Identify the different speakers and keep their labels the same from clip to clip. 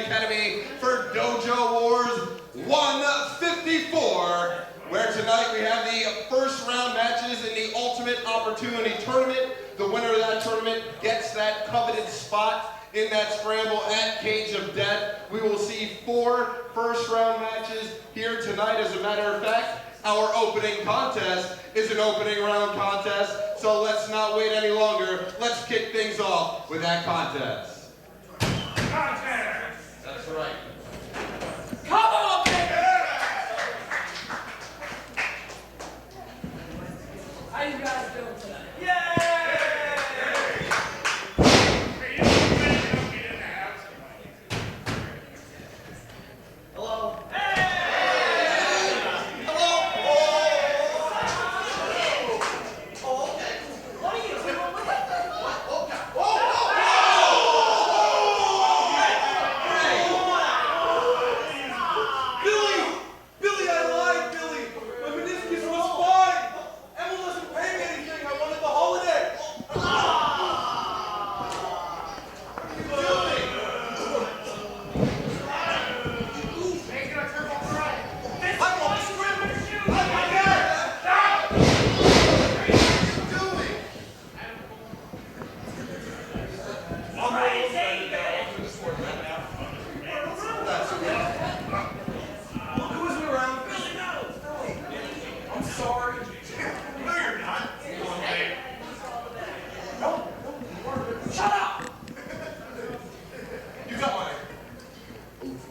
Speaker 1: Academy for Dojo Wars 154, where tonight we have the first round matches in the Ultimate Opportunity Tournament. The winner of that tournament gets that coveted spot in that scramble at Cage of Death. We will see 4 first round matches here tonight. As a matter of fact, our opening contest is an opening round contest, so let's not wait any longer. Let's kick things off with that contest. Contest! That's right. Come on, baby! How you guys doing tonight? Yay! Hello?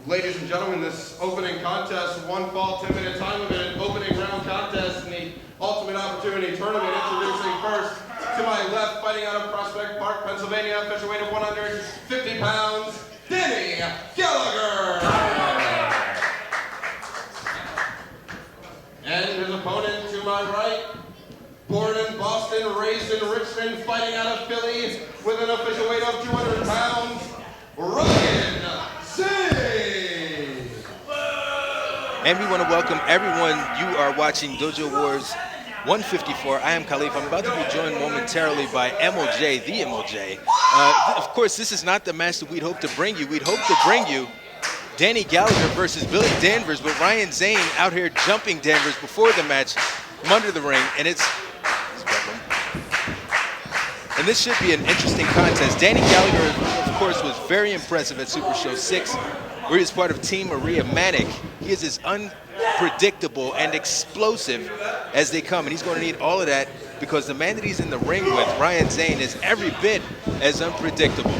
Speaker 1: Ladies and gentlemen, this opening contest, 1 fall, 10-minute time limit, opening round contest in the Ultimate Opportunity Tournament. Introducing first, to my left, fighting out of Prospect Park, Pennsylvania, official weight of 150 pounds, Gallagher. And his opponent to my right, born in Boston, raised in Richmond, fighting out of Philly, with an official weight of 200 pounds, Zane.
Speaker 2: And we want to welcome everyone. You are watching Dojo Wars 154. I am Khaleef. I'm about to be joined momentarily by MLJ, the MLJ. Of course, this is not the match that we'd hope to bring you. We'd hope to bring you Danny Gallagher versus Billy Danvers, but Ryan Zane out here jumping Danvers before the match from under the ring, and it's and this should be an interesting contest. Danny Gallagher, of course, was very impressive at Super Show 6, where he was part of Team Maria Manic. He is as unpredictable and explosive as they come, and he's going to need all of that because the man that he's in the ring with, Ryan Zane, is every bit as unpredictable.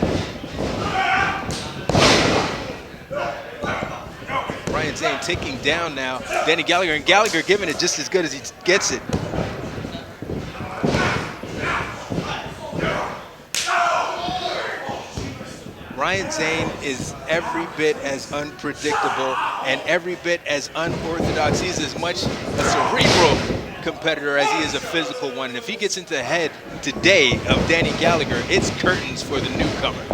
Speaker 2: Ryan Zane taking down now Danny Gallagher, and Gallagher giving it just as good as he gets it. Ryan Zane is every bit as unpredictable and every bit as unorthodox. He's as much a cerebral competitor as he is a physical one. And if he gets into the head today of Danny Gallagher, it's curtains for the newcomer.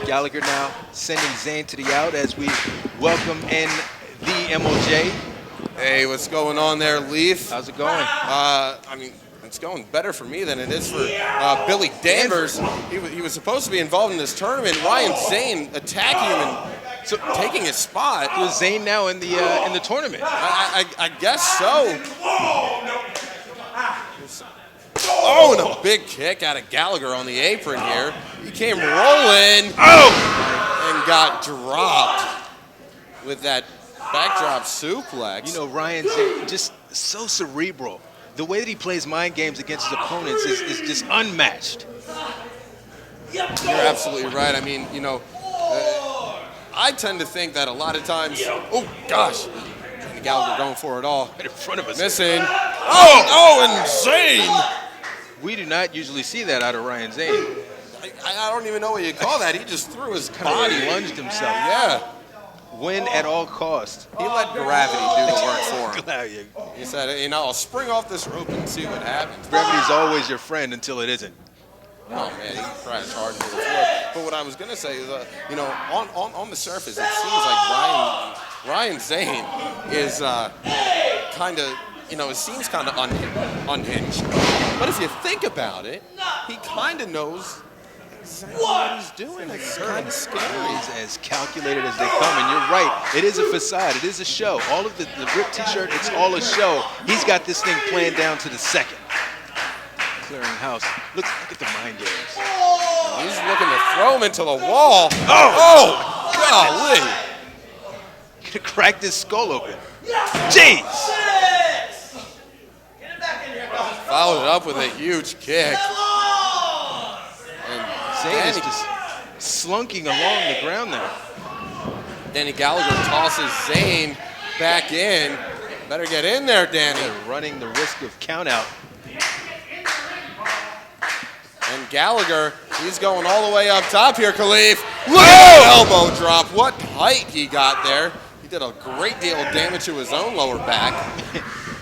Speaker 2: Gallagher now sending Zane to the out as we welcome in the MLJ.
Speaker 3: Hey, what's going on there, Leaf?
Speaker 2: How's it going?
Speaker 3: It's going better for me than it is for Billy Danvers. He was supposed to be involved in this tournament. Ryan Zane attacking him and taking his spot.
Speaker 2: Is Zane now in the tournament?
Speaker 3: I guess so. Oh, and a big kick out of Gallagher on the apron here. He came rolling and got dropped with that backdrop suplex.
Speaker 2: You know, Ryan Zane, just so cerebral. The way that he plays mind games against his opponents is just unmatched.
Speaker 3: You're absolutely right. I mean, you know, I tend to think that a lot of times, oh gosh, and Gallagher going for it all.
Speaker 2: Right in front of us.
Speaker 3: Missing. Oh, and Zane.
Speaker 2: We do not usually see that out of Ryan Zane.
Speaker 3: I don't even know what you call that. He just threw his body.
Speaker 2: Lunged himself.
Speaker 3: Yeah.
Speaker 2: Win at all costs.
Speaker 3: He let gravity do the work for him.
Speaker 2: Glad
Speaker 3: He said, you know, I'll spring off this rope and see what happens.
Speaker 2: Gravity's always your friend until it isn't.
Speaker 3: Oh man, he crashed hard into the floor. But what I was gonna say is, you know, on the surface, it seems like Ryan Zane is kind of, you know, it seems kind of unhinged. But if you think about it, he kind of knows exactly what he's doing. It's kind of scary.
Speaker 2: He's as calculated as they come, and you're right. It is a facade. It is a show. All of the ripped T-shirt, it's all a show. He's got this thing planned down to the second. Clearing house. Look at the mind games.
Speaker 3: He's looking to throw him into the wall. Oh, golly.
Speaker 2: Gonna crack this skull open. Jeez.
Speaker 3: Followed it up with a huge kick. And
Speaker 2: Zane is just slunking along the ground there.
Speaker 3: Danny Gallagher tosses Zane back in. Better get in there, Danny.
Speaker 2: They're running the risk of count out.
Speaker 3: And Gallagher, he's going all the way up top here, Khaleef. Look at that elbow drop. What height he got there. He did a great deal of damage to his own lower back.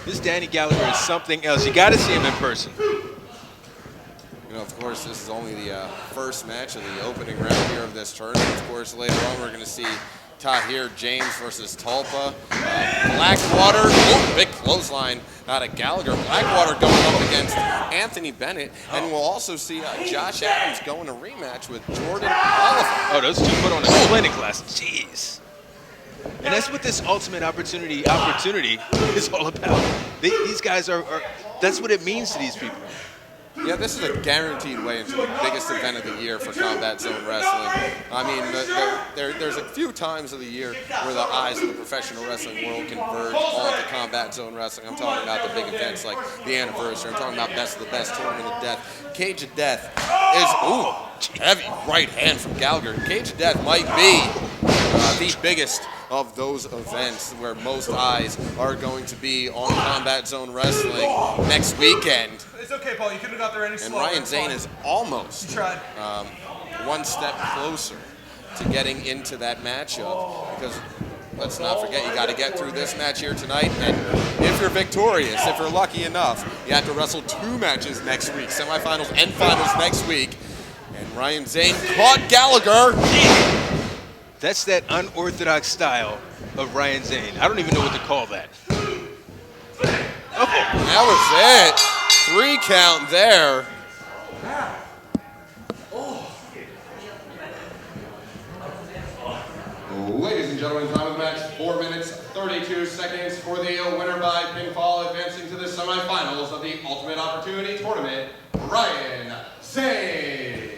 Speaker 2: This Danny Gallagher is something else. You got to see him in person.
Speaker 3: You know, of course, this is only the first match of the opening round here of this tournament. Of course, later on, we're going to see Tahir James versus Tulpa. Blackwater, big clothesline out of Gallagher. Blackwater going up against Anthony Bennett. And we'll also see Josh Adams going a rematch with Jordan Oliver.
Speaker 2: Oh, those two put on a clinic class. Jeez. And that's what this ultimate opportunity is all about. These guys are, that's what it means to these people.
Speaker 3: Yeah, this is a guaranteed way into the biggest event of the year for Combat Zone Wrestling. I mean, there's a few times of the year where the eyes of the professional wrestling world converge onto Combat Zone Wrestling. I'm talking about the big events like the anniversary. I'm talking about Best of the Best, Tournament of Death. Cage of Death is, heavy right hand from Gallagher. Cage of Death might be the biggest of those events where most eyes are going to be on Combat Zone Wrestling next weekend.
Speaker 4: It's okay, Paul. You couldn't have got there any slower.
Speaker 3: And Ryan Zane is almost one step closer to getting into that matchup because let's not forget, you got to get through this match here tonight. And if you're victorious, if you're lucky enough, you have to wrestle 2 matches next week, semifinals and finals next week. And Ryan Zane caught Gallagher.
Speaker 2: That's that unorthodox style of Ryan Zane. I don't even know what to call that.
Speaker 3: Oh, that was it. 3 count there.
Speaker 1: Ladies and gentlemen, time of the match, 4 minutes, 32 seconds for the winner by pinfall, advancing to the semifinals of the Ultimate Opportunity Tournament, Ryan Zane.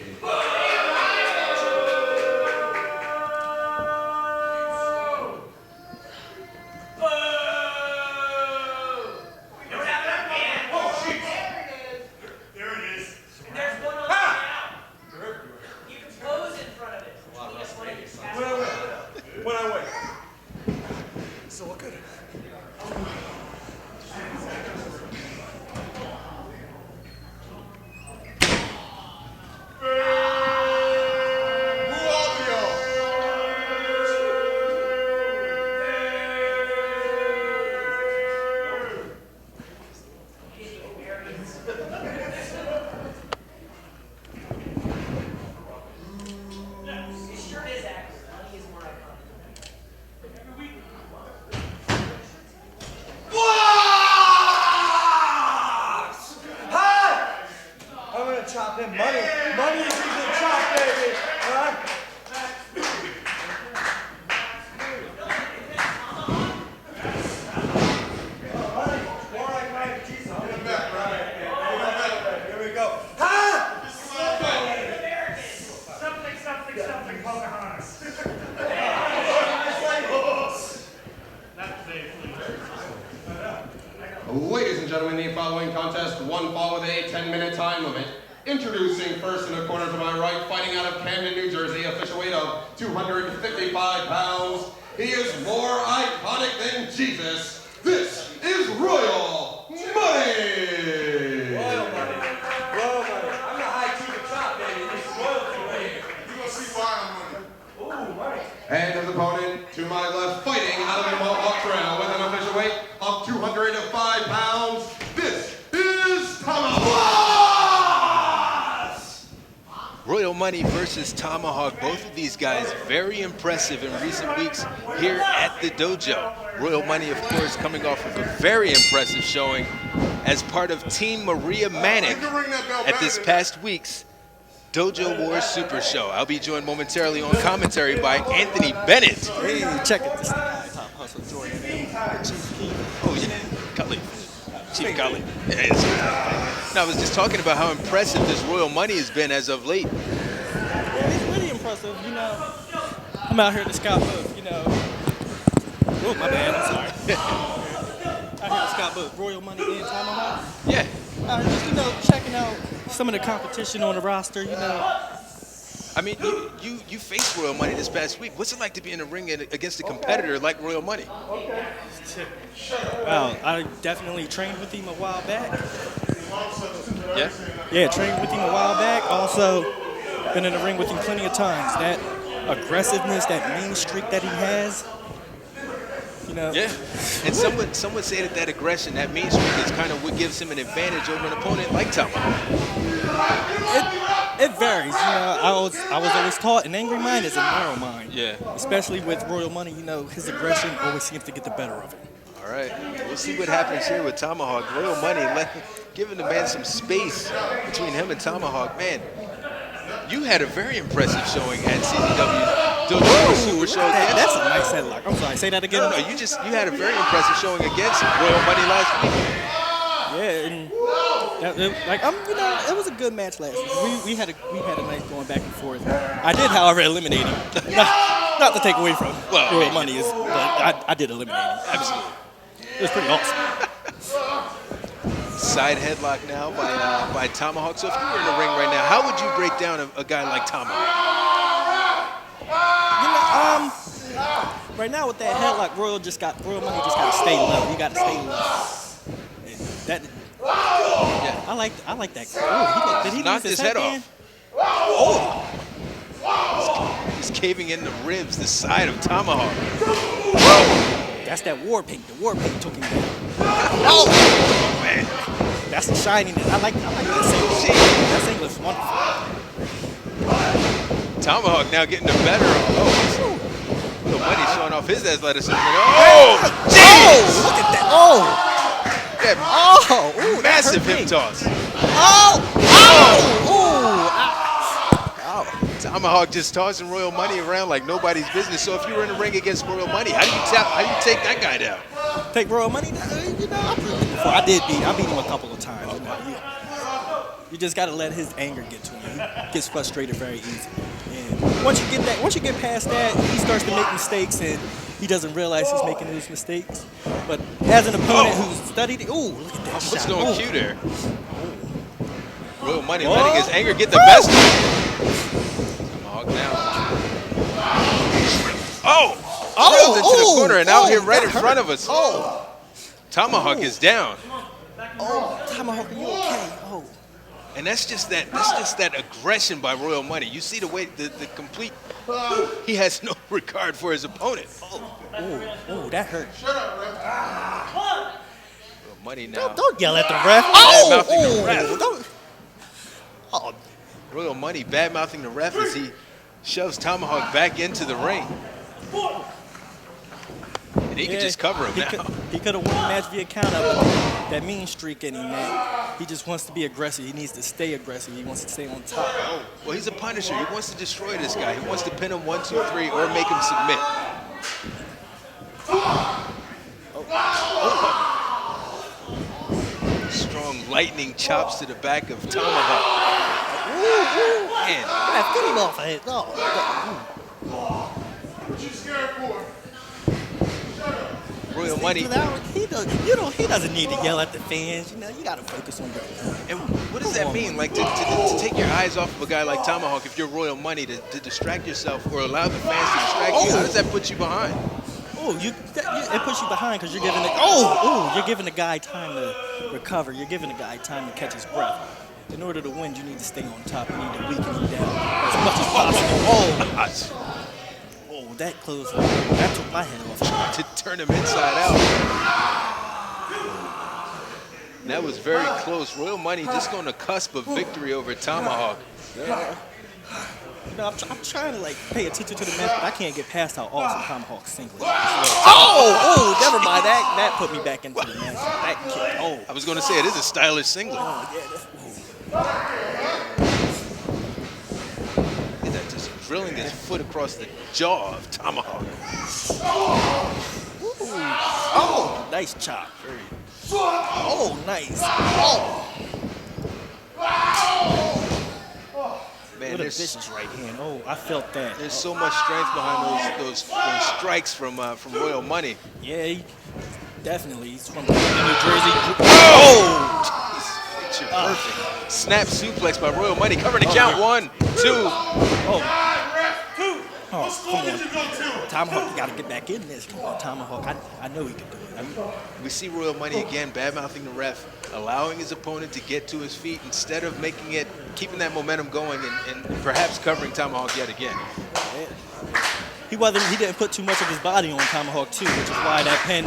Speaker 1: Ladies and gentlemen, the following contest, 1 fall with a 10-minute time limit. Introducing first in the corner to my right, fighting out of Camden, New Jersey, official weight of 255 pounds. He is more iconic than Jesus. This is Royal Money!
Speaker 4: Royal Money. Royal Money. I'm the high to the top, baby. This is royalty money. You gonna see why I'm money. Ooh, right.
Speaker 1: And his opponent to my left, fighting out of the Mohawk Trail with an official weight of 205 pounds. This is Tomahawk!
Speaker 2: Royal Money versus Tomahawk. Both of these guys very impressive in recent weeks here at the dojo. Royal Money, of course, coming off of a very impressive showing as part of Team Maria Manic at this past week's Dojo Wars Super Show. I'll be joined momentarily on commentary by Anthony Bennett.
Speaker 5: Hey, check it. This is Top Hustle Jordan.
Speaker 2: Oh, yeah. Khaleef. Chief Khaleef. Yes. No, I was just talking about how impressive this Royal Money has been as of late.
Speaker 5: Yeah, it's really impressive. You know, I'm out here to scout both, you know. Oh, my bad. I'm sorry. Out here to scout both Royal Money and Tomahawk.
Speaker 2: Yeah.
Speaker 5: Just, you know, checking out some of the competition on the roster, you know.
Speaker 2: I mean, you faced Royal Money this past week. What's it like to be in a ring against a competitor like Royal Money?
Speaker 5: Well, I definitely trained with him a while back.
Speaker 2: Yeah?
Speaker 5: Yeah, trained with him a while back. Also, been in the ring with him plenty of times. That aggressiveness, that mean streak that he has, you know.
Speaker 2: Yeah. And some would say that aggression, that mean streak is kind of what gives him an advantage over an opponent like Tomahawk.
Speaker 5: It varies, you know. I was always taught an angry mind is a narrow mind.
Speaker 2: Yeah.
Speaker 5: Especially with Royal Money, you know, his aggression always seems to get the better of him.
Speaker 2: All right. We'll see what happens here with Tomahawk. Royal Money, giving the man some space between him and Tomahawk. Man, you had a very impressive showing at CZW Dojo Wars Super Show.
Speaker 5: That's a nice headlock. I'm sorry, say that again.
Speaker 2: No, you had a very impressive showing against Royal Money last week.
Speaker 5: Yeah, and you know, it was a good match last week. We had a nice going back and forth. I did, however, eliminate him. Not to take away from Royal Money, but I did eliminate him.
Speaker 2: Absolutely.
Speaker 5: It was pretty awesome.
Speaker 2: Side headlock now by Tomahawk. So if you were in the ring right now, how would you break down a guy like Tomahawk?
Speaker 5: You know, right now with that headlock, Royal Money just got to stay low. You got to stay low. And I like that. Oh, did he
Speaker 2: knocked
Speaker 5: lose
Speaker 2: his head
Speaker 5: headband?
Speaker 2: off. He's caving in the ribs, the side of Tomahawk.
Speaker 5: That's that war paint. The war paint took him down.
Speaker 2: Oh, man.
Speaker 5: That's the shininess. I like that single. That single is wonderful.
Speaker 2: Tomahawk now getting the better of Royal Money showing off his athleticism. Oh,
Speaker 5: jeez! Look at that.
Speaker 2: Ooh, massive hip toss. Tomahawk just tossing Royal Money around like nobody's business. So if you were in the ring against Royal Money, how do you take that guy down?
Speaker 5: Take Royal Money down? You know, I beat him a couple of times. You know, you just got to let his anger get to him. He gets frustrated very easy. And once you get past that, he starts to make mistakes and he doesn't realize he's making those mistakes. But as an opponent who's studied it, look at that shot.
Speaker 2: What's going cute there? Royal Money letting his anger get the best of him. Tomahawk down. Drilled into the corner and out here right in front of us. Tomahawk is down.
Speaker 5: Tomahawk, are you okay?
Speaker 2: And that's just that aggression by Royal Money. You see the way the complete he has no regard for his opponent.
Speaker 5: That hurt.
Speaker 2: Shut up, ref. Royal Money now.
Speaker 5: Don't yell at the ref.
Speaker 2: Royal Money bad-mouthing the ref as he shoves Tomahawk back into the ring. And he could just cover him now.
Speaker 5: He could have won the match via countout, but that mean streak in him, man. He just wants to be aggressive. He needs to stay aggressive. He wants to stay on top.
Speaker 2: Well, he's a punisher. He wants to destroy this guy. He wants to pin him 1, 2, 3, or make him submit. Strong lightning chops to the back of Tomahawk. Man.
Speaker 5: Get him off of it.
Speaker 1: What you scared for?
Speaker 2: Royal Money.
Speaker 5: He doesn't need to yell at the fans. You know, you got to focus on the.
Speaker 2: And what does that mean? Like to take your eyes off of a guy like Tomahawk, if you're Royal Money, to distract yourself or allow the fans to distract you? How does that put you behind?
Speaker 5: It puts you behind because you're giving you're giving the guy time to recover. You're giving the guy time to catch his breath. In order to win, you need to stay on top. You need to weaken him down as much as possible. That close. That took my head off.
Speaker 2: To turn him inside out. That was very close. Royal Money just on the cusp of victory over Tomahawk.
Speaker 5: No, I'm trying to like pay attention to the match, but I can't get past how awesome Tomahawk singlet is. Oh, never mind. That put me back into the match. That kick. Oh,
Speaker 2: I was going to say, it is a stylish singlet.
Speaker 5: yeah.
Speaker 2: Look at that, just drilling his foot across the jaw of Tomahawk.
Speaker 5: Oh, nice chop. Oh, nice. Oh.
Speaker 2: Man,
Speaker 5: What a
Speaker 2: there's
Speaker 5: vicious right hand. Oh, I felt that.
Speaker 2: there's so much strength behind those strikes from Royal Money.
Speaker 5: Yeah, definitely. He's from New Jersey. Oh!
Speaker 2: Picture perfect. Snap suplex by Royal Money, covering the count. 1, 2.
Speaker 5: Oh, come on. Tomahawk, you got to get back in this. Come on, Tomahawk. I know he can do it.
Speaker 2: We see Royal Money again bad-mouthing the ref, allowing his opponent to get to his feet instead of keeping that momentum going and perhaps covering Tomahawk yet again.
Speaker 5: He didn't put too much of his body on Tomahawk too, which is why that pen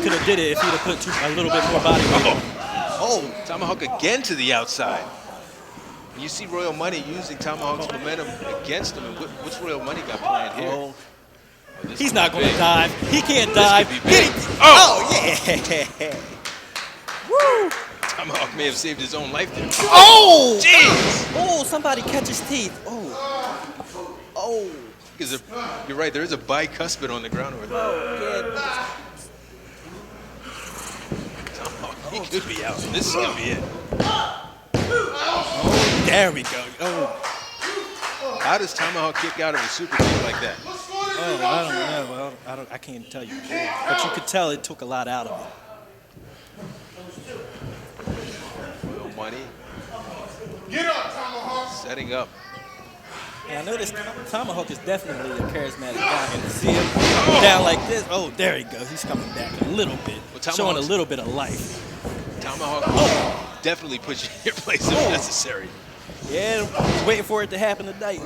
Speaker 5: could have did it if he'd have put a little bit more body weight on him.
Speaker 2: Oh, Tomahawk again to the outside. You see Royal Money using Tomahawk's momentum against him. And what's Royal Money got planned here?
Speaker 5: Oh.
Speaker 2: This
Speaker 5: He's
Speaker 2: could
Speaker 5: not
Speaker 2: be
Speaker 5: going to
Speaker 2: big.
Speaker 5: dive. He can't dive.
Speaker 2: This could be big.
Speaker 5: Oh, yeah. Woo.
Speaker 2: Tomahawk may have saved his own life there.
Speaker 5: Oh!
Speaker 2: Jeez!
Speaker 5: Oh, somebody catch his teeth. Oh.
Speaker 2: You're right, there is a bicuspid on the ground over there.
Speaker 5: Yeah.
Speaker 2: Tomahawk, he could be out. This is going to be it.
Speaker 5: There we go. Oh.
Speaker 2: How does Tomahawk kick out of a super kick like that?
Speaker 5: Oh, I don't know. Well, I can't tell you. But you could tell it took a lot out of it.
Speaker 2: Royal Money
Speaker 1: Get up, Tomahawk.
Speaker 2: setting up.
Speaker 5: And I noticed Tomahawk is definitely a charismatic guy. And to see him down like this, oh, there he goes. He's coming back a little bit, showing a little bit of life.
Speaker 2: Tomahawk definitely puts you in your place if necessary.
Speaker 5: Yeah, waiting for it to happen tonight.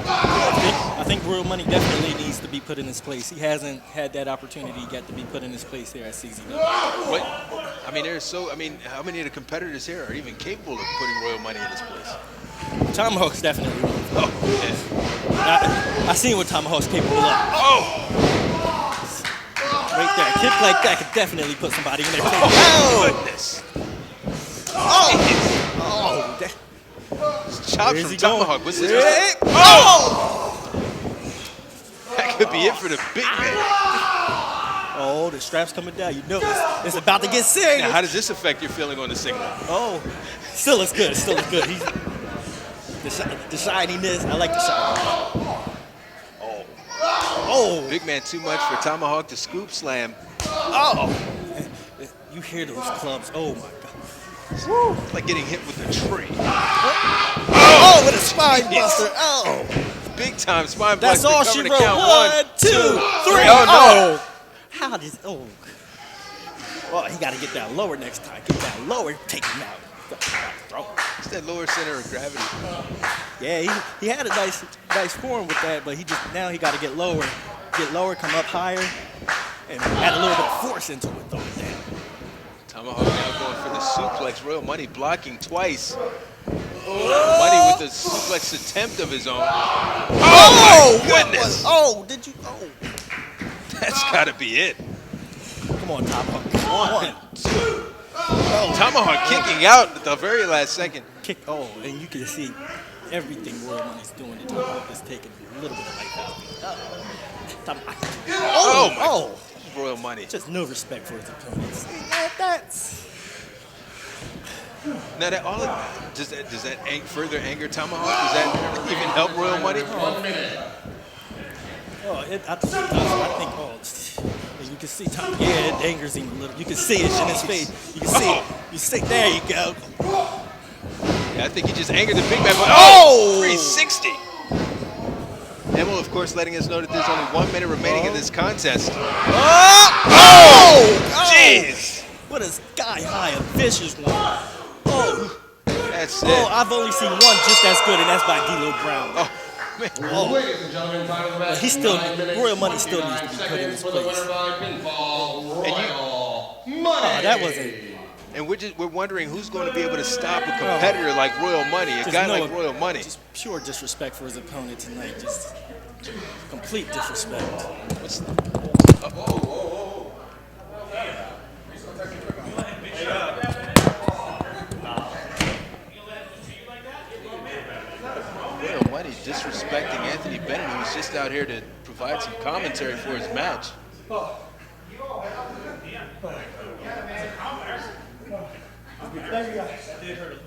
Speaker 5: I think Royal Money definitely needs to be put in his place. He hasn't had that opportunity yet to be put in his place here at CZW.
Speaker 2: What? I mean, how many of the competitors here are even capable of putting Royal Money in his place?
Speaker 5: Tomahawk's definitely one.
Speaker 2: Oh, yeah.
Speaker 5: I seen what Tomahawk's capable of.
Speaker 2: Oh!
Speaker 5: Right there. A kick like that could definitely put somebody in their place.
Speaker 2: Oh, goodness.
Speaker 5: Oh!
Speaker 2: Chops
Speaker 5: Where's
Speaker 2: from
Speaker 5: he
Speaker 2: Tomahawk.
Speaker 5: going?
Speaker 2: What's this?
Speaker 5: Oh!
Speaker 2: That could be it for the big man.
Speaker 5: Oh, the strap's coming down. You know it's about to get serious.
Speaker 2: Now, how does this affect your feeling on the single?
Speaker 5: Oh, still looks good. Still looks good. The shininess. I like the shininess. Oh.
Speaker 2: Big man too much for Tomahawk to scoop slam.
Speaker 5: Oh. You hear those clubs. Oh, my God.
Speaker 2: Woo. It's like getting hit with a tree.
Speaker 5: Oh, with a spine buster. Oh.
Speaker 2: Big time spine
Speaker 5: That's
Speaker 2: buster.
Speaker 5: all she
Speaker 2: covering
Speaker 5: wrote.
Speaker 2: the count.
Speaker 5: 1, 2, 3.
Speaker 2: Oh, no.
Speaker 5: How does... Oh. Well, he got to get that lower next time. Get that lower. Take him out.
Speaker 2: It's that lower center of gravity.
Speaker 5: Yeah, he had a nice form with that, but he got to get lower. Get lower, come up higher, and add a little bit of force into it, though.
Speaker 2: Tomahawk now going for the suplex. Royal Money blocking twice. Money with a suplex attempt of his own. Oh, my goodness.
Speaker 5: Did you? Oh.
Speaker 2: That's got to be it.
Speaker 5: Come on, Tomahawk. 1, 2. Oh.
Speaker 2: Tomahawk kicking out at the very last second.
Speaker 5: Kick. Oh, and you can see everything Royal Money's doing. The Tomahawk is taking a little bit of life out of it. Oh.
Speaker 2: Royal Money.
Speaker 5: Just no respect for his opponents.
Speaker 2: Now does that further anger Tomahawk? Does that even help Royal Money?
Speaker 1: 1 minute.
Speaker 5: Oh, I think. You can see Tom. Yeah, it angers him a little. You can see it in his face. You can see it. You see. There you go.
Speaker 2: Yeah, I think he just angered the big man. But 360. Emil, of course, letting us know that there's only 1 minute remaining in this contest. Jeez!
Speaker 5: What a sky-high, a vicious one. Oh,
Speaker 2: that's it.
Speaker 5: I've only seen one just as good, and that's by D'Lo Brown.
Speaker 2: Oh, man.
Speaker 1: Ladies and gentlemen, time of the match.
Speaker 5: Royal Money still needs to be put in his place.
Speaker 1: For the winner by pinfall, Royal Money.
Speaker 5: That
Speaker 2: And we're wondering who's going to be able to stop a competitor like Royal Money, a guy like Royal Money.
Speaker 5: Just pure disrespect for his opponent tonight. Just complete disrespect.
Speaker 2: Royal Money disrespecting Anthony Bennett, who was just out here to provide some commentary for his match.
Speaker 4: Thank you guys. Did hurt.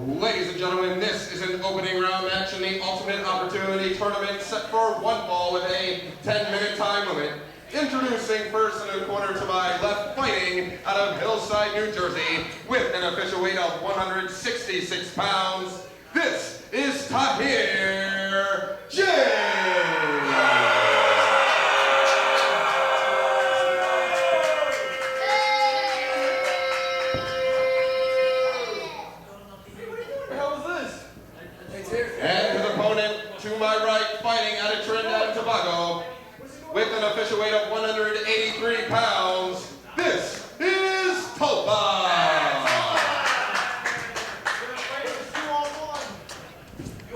Speaker 1: Ladies and gentlemen, this is an opening round match in the Ultimate Opportunity Tournament set for one fall with a 10-minute time limit. Introducing first in the corner to my left, fighting out of Hillside, New Jersey, with an official weight of 166 pounds, this is Tahir James! And his opponent to my right, fighting out of Trinidad and Tobago, with an official weight of 183 pounds, this is Tulpa!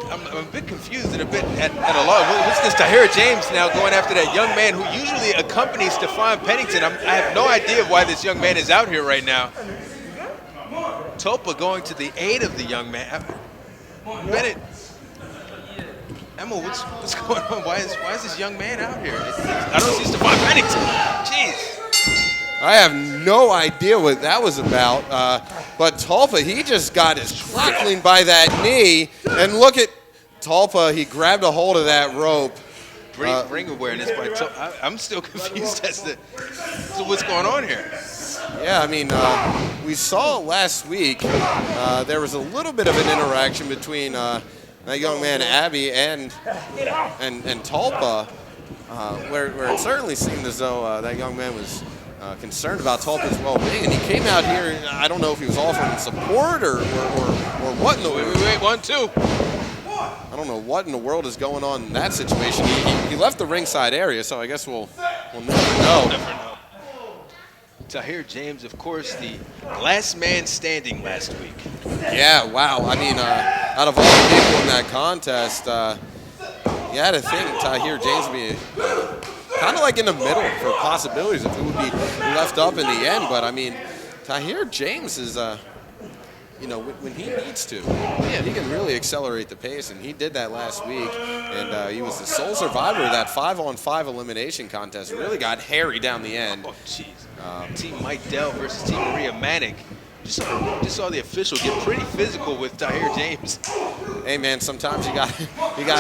Speaker 2: I'm a bit confused and a bit at a loss. What's this Tahir James now going after that young man who usually accompanies Stefan Pennington? I have no idea why this young man is out here right now. Tulpa going to the aid of the young man. Bennett. Emil, what's going on? Why is this young man out here? I don't see Stefan Pennington. Jeez.
Speaker 3: I have no idea what that was about. But Tulpa, he just got his clean by that knee. And look at Tulpa, he grabbed a hold of that rope.
Speaker 2: Great ring awareness by Tulpa. I'm still confused as to what's going on here.
Speaker 3: Yeah, I mean, we saw last week there was a little bit of an interaction between that young man Abby and Tulpa, where it certainly seemed as though that young man was concerned about Tulpa's well-being, and he came out here. And I don't know if he was offering support or what in the world.
Speaker 2: Wait, 1, 2.
Speaker 3: I don't know what in the world is going on in that situation. He left the ringside area, so I guess we'll never know.
Speaker 2: Never know. Tahir James, of course, the last man standing last week.
Speaker 3: Yeah, wow. I mean, out of all the people in that contest, you had to think Tahir James would be kind of like in the middle for possibilities if it would be left up in the end. But, I mean, Tahir James is, when he needs to, man, he can really accelerate the pace, and he did that last week. And he was the sole survivor of that 5-on-5 elimination contest. It really got hairy down the end.
Speaker 2: Oh, jeez. Team Mike Dell versus Team Maria Manic. Just saw the official get pretty physical with Tahir James.
Speaker 3: Hey man, sometimes you gotta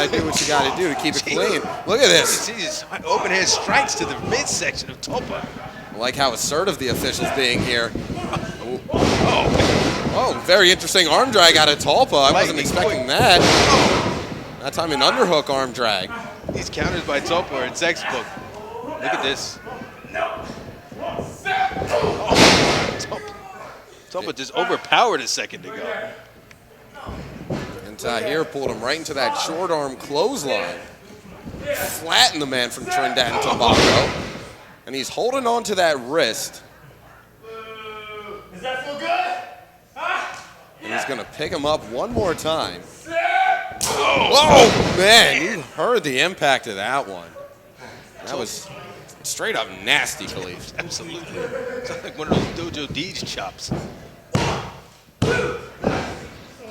Speaker 3: do what you gotta do to keep it clean. Look at this.
Speaker 2: Jeez, open hand strikes to the midsection of Tulpa.
Speaker 3: I like how assertive the official's being here. Oh, very interesting arm drag out of Tulpa. I wasn't expecting that. That time an underhook arm drag.
Speaker 2: These counters by Tulpa are in textbook. Look at this. Tulpa just overpowered a second ago.
Speaker 3: And Tahir pulled him right into that short arm clothesline. Flattened the man from Trinidad and Tobago. And he's holding on to that wrist.
Speaker 4: Does that feel good? Huh?
Speaker 3: And he's going to pick him up one more time. Oh, man, you heard the impact of that one. That was straight up nasty, Khaleef.
Speaker 2: Absolutely. It's like one of those Dojo D's chops.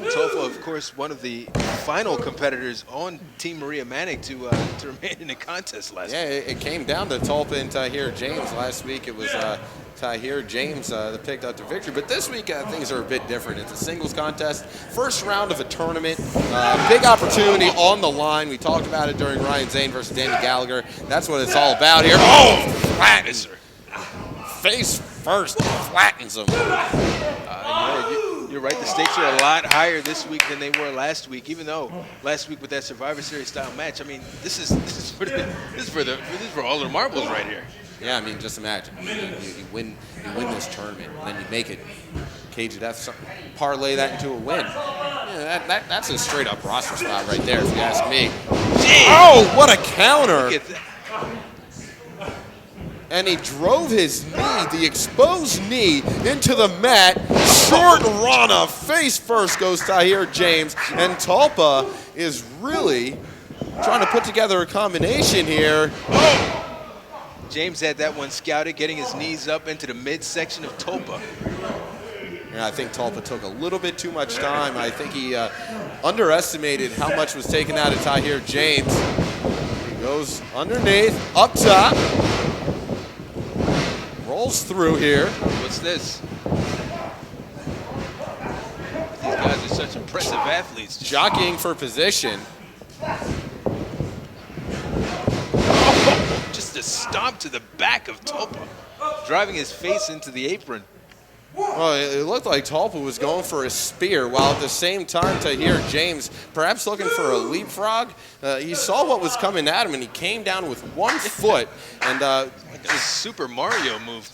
Speaker 2: Tulpa, of course, one of the final competitors on Team Maria Manic to remain in the contest last week.
Speaker 3: Yeah, it came down to Tulpa and Tahir James. Last week it was Tahir James that picked up the victory. But this week things are a bit different. It's a singles contest, first round of a tournament, big opportunity on the line. We talked about it during Ryan Zane versus Danny Gallagher. That's what it's all about here. Oh, flattens her. Face first, flattens him.
Speaker 2: You're right. The stakes are a lot higher this week than they were last week. Even though last week with that Survivor Series style match, I mean, this is for all the marbles right here.
Speaker 3: Yeah, I mean, just imagine you win this tournament, and then you make it Cage of Death, parlay that into a win. Yeah, that's a straight up roster spot right there, if you ask me. Jeez. Oh, what a counter!
Speaker 2: Look at that.
Speaker 3: And he drove his knee, the exposed knee, into the mat. Short Rana, face first goes Tahir James. And Tulpa is really trying to put together a combination here.
Speaker 2: James had that one scouted, getting his knees up into the midsection of Tulpa.
Speaker 3: Yeah, I think Tulpa took a little bit too much time. I think he underestimated how much was taken out of Tahir James. He goes underneath, up top. Rolls through here.
Speaker 2: What's this? These guys are such impressive athletes.
Speaker 3: Jockeying for position.
Speaker 2: Just a stomp to the back of Tulpa, driving his face into the apron.
Speaker 3: Well, it looked like Tulpa was going for a spear, while at the same time Tahir James, perhaps looking for a leapfrog. He saw what was coming at him, and he came down with 1 foot. And
Speaker 2: like a Super Mario move.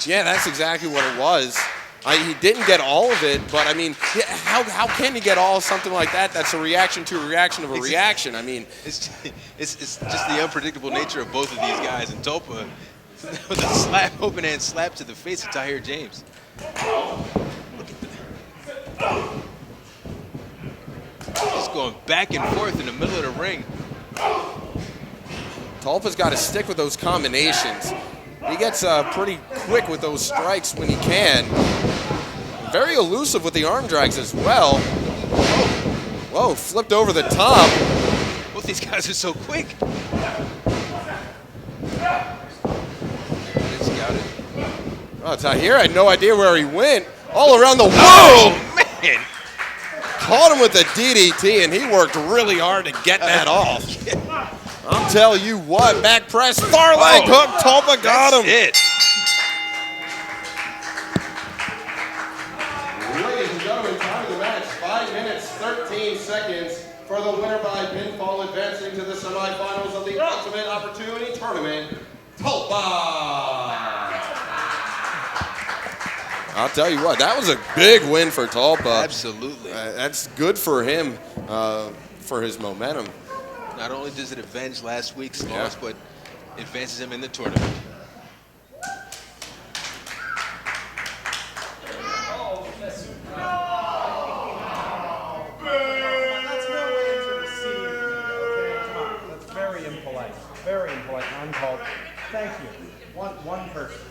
Speaker 3: yeah, that's exactly what it was. He didn't get all of it, but I mean, yeah, how can you get all of something like that? That's a reaction to a reaction of a reaction. I mean,
Speaker 2: it's just the unpredictable nature of both of these guys. And Tulpa with a slap, open hand slap to the face of Tahir James. Look at that. Just going back and forth in the middle of the ring.
Speaker 3: Tulpa's got to stick with those combinations. He gets pretty quick with those strikes when he can. Very elusive with the arm drags as well. Whoa, flipped over the top.
Speaker 2: Both these guys are so quick.
Speaker 3: Oh, Tahir had no idea where he went. All around the world.
Speaker 2: Oh, man.
Speaker 3: Caught him with a DDT, and he worked really hard to get that off. I'll tell you what, back press, far leg hook, Tulpa got him.
Speaker 2: It.
Speaker 1: Ladies and gentlemen, time of the match, 5 minutes, 13 seconds for the winner by pinfall, advancing to the semifinals of the Ultimate Opportunity Tournament, Tulpa.
Speaker 3: I'll tell you what, that was a big win for Tulpa.
Speaker 2: Absolutely.
Speaker 3: That's good for him, for his momentum.
Speaker 2: Not only does it avenge last week's loss, but advances him in the tournament.
Speaker 6: That's very impolite. Very impolite. Uncalled. Thank you. One person.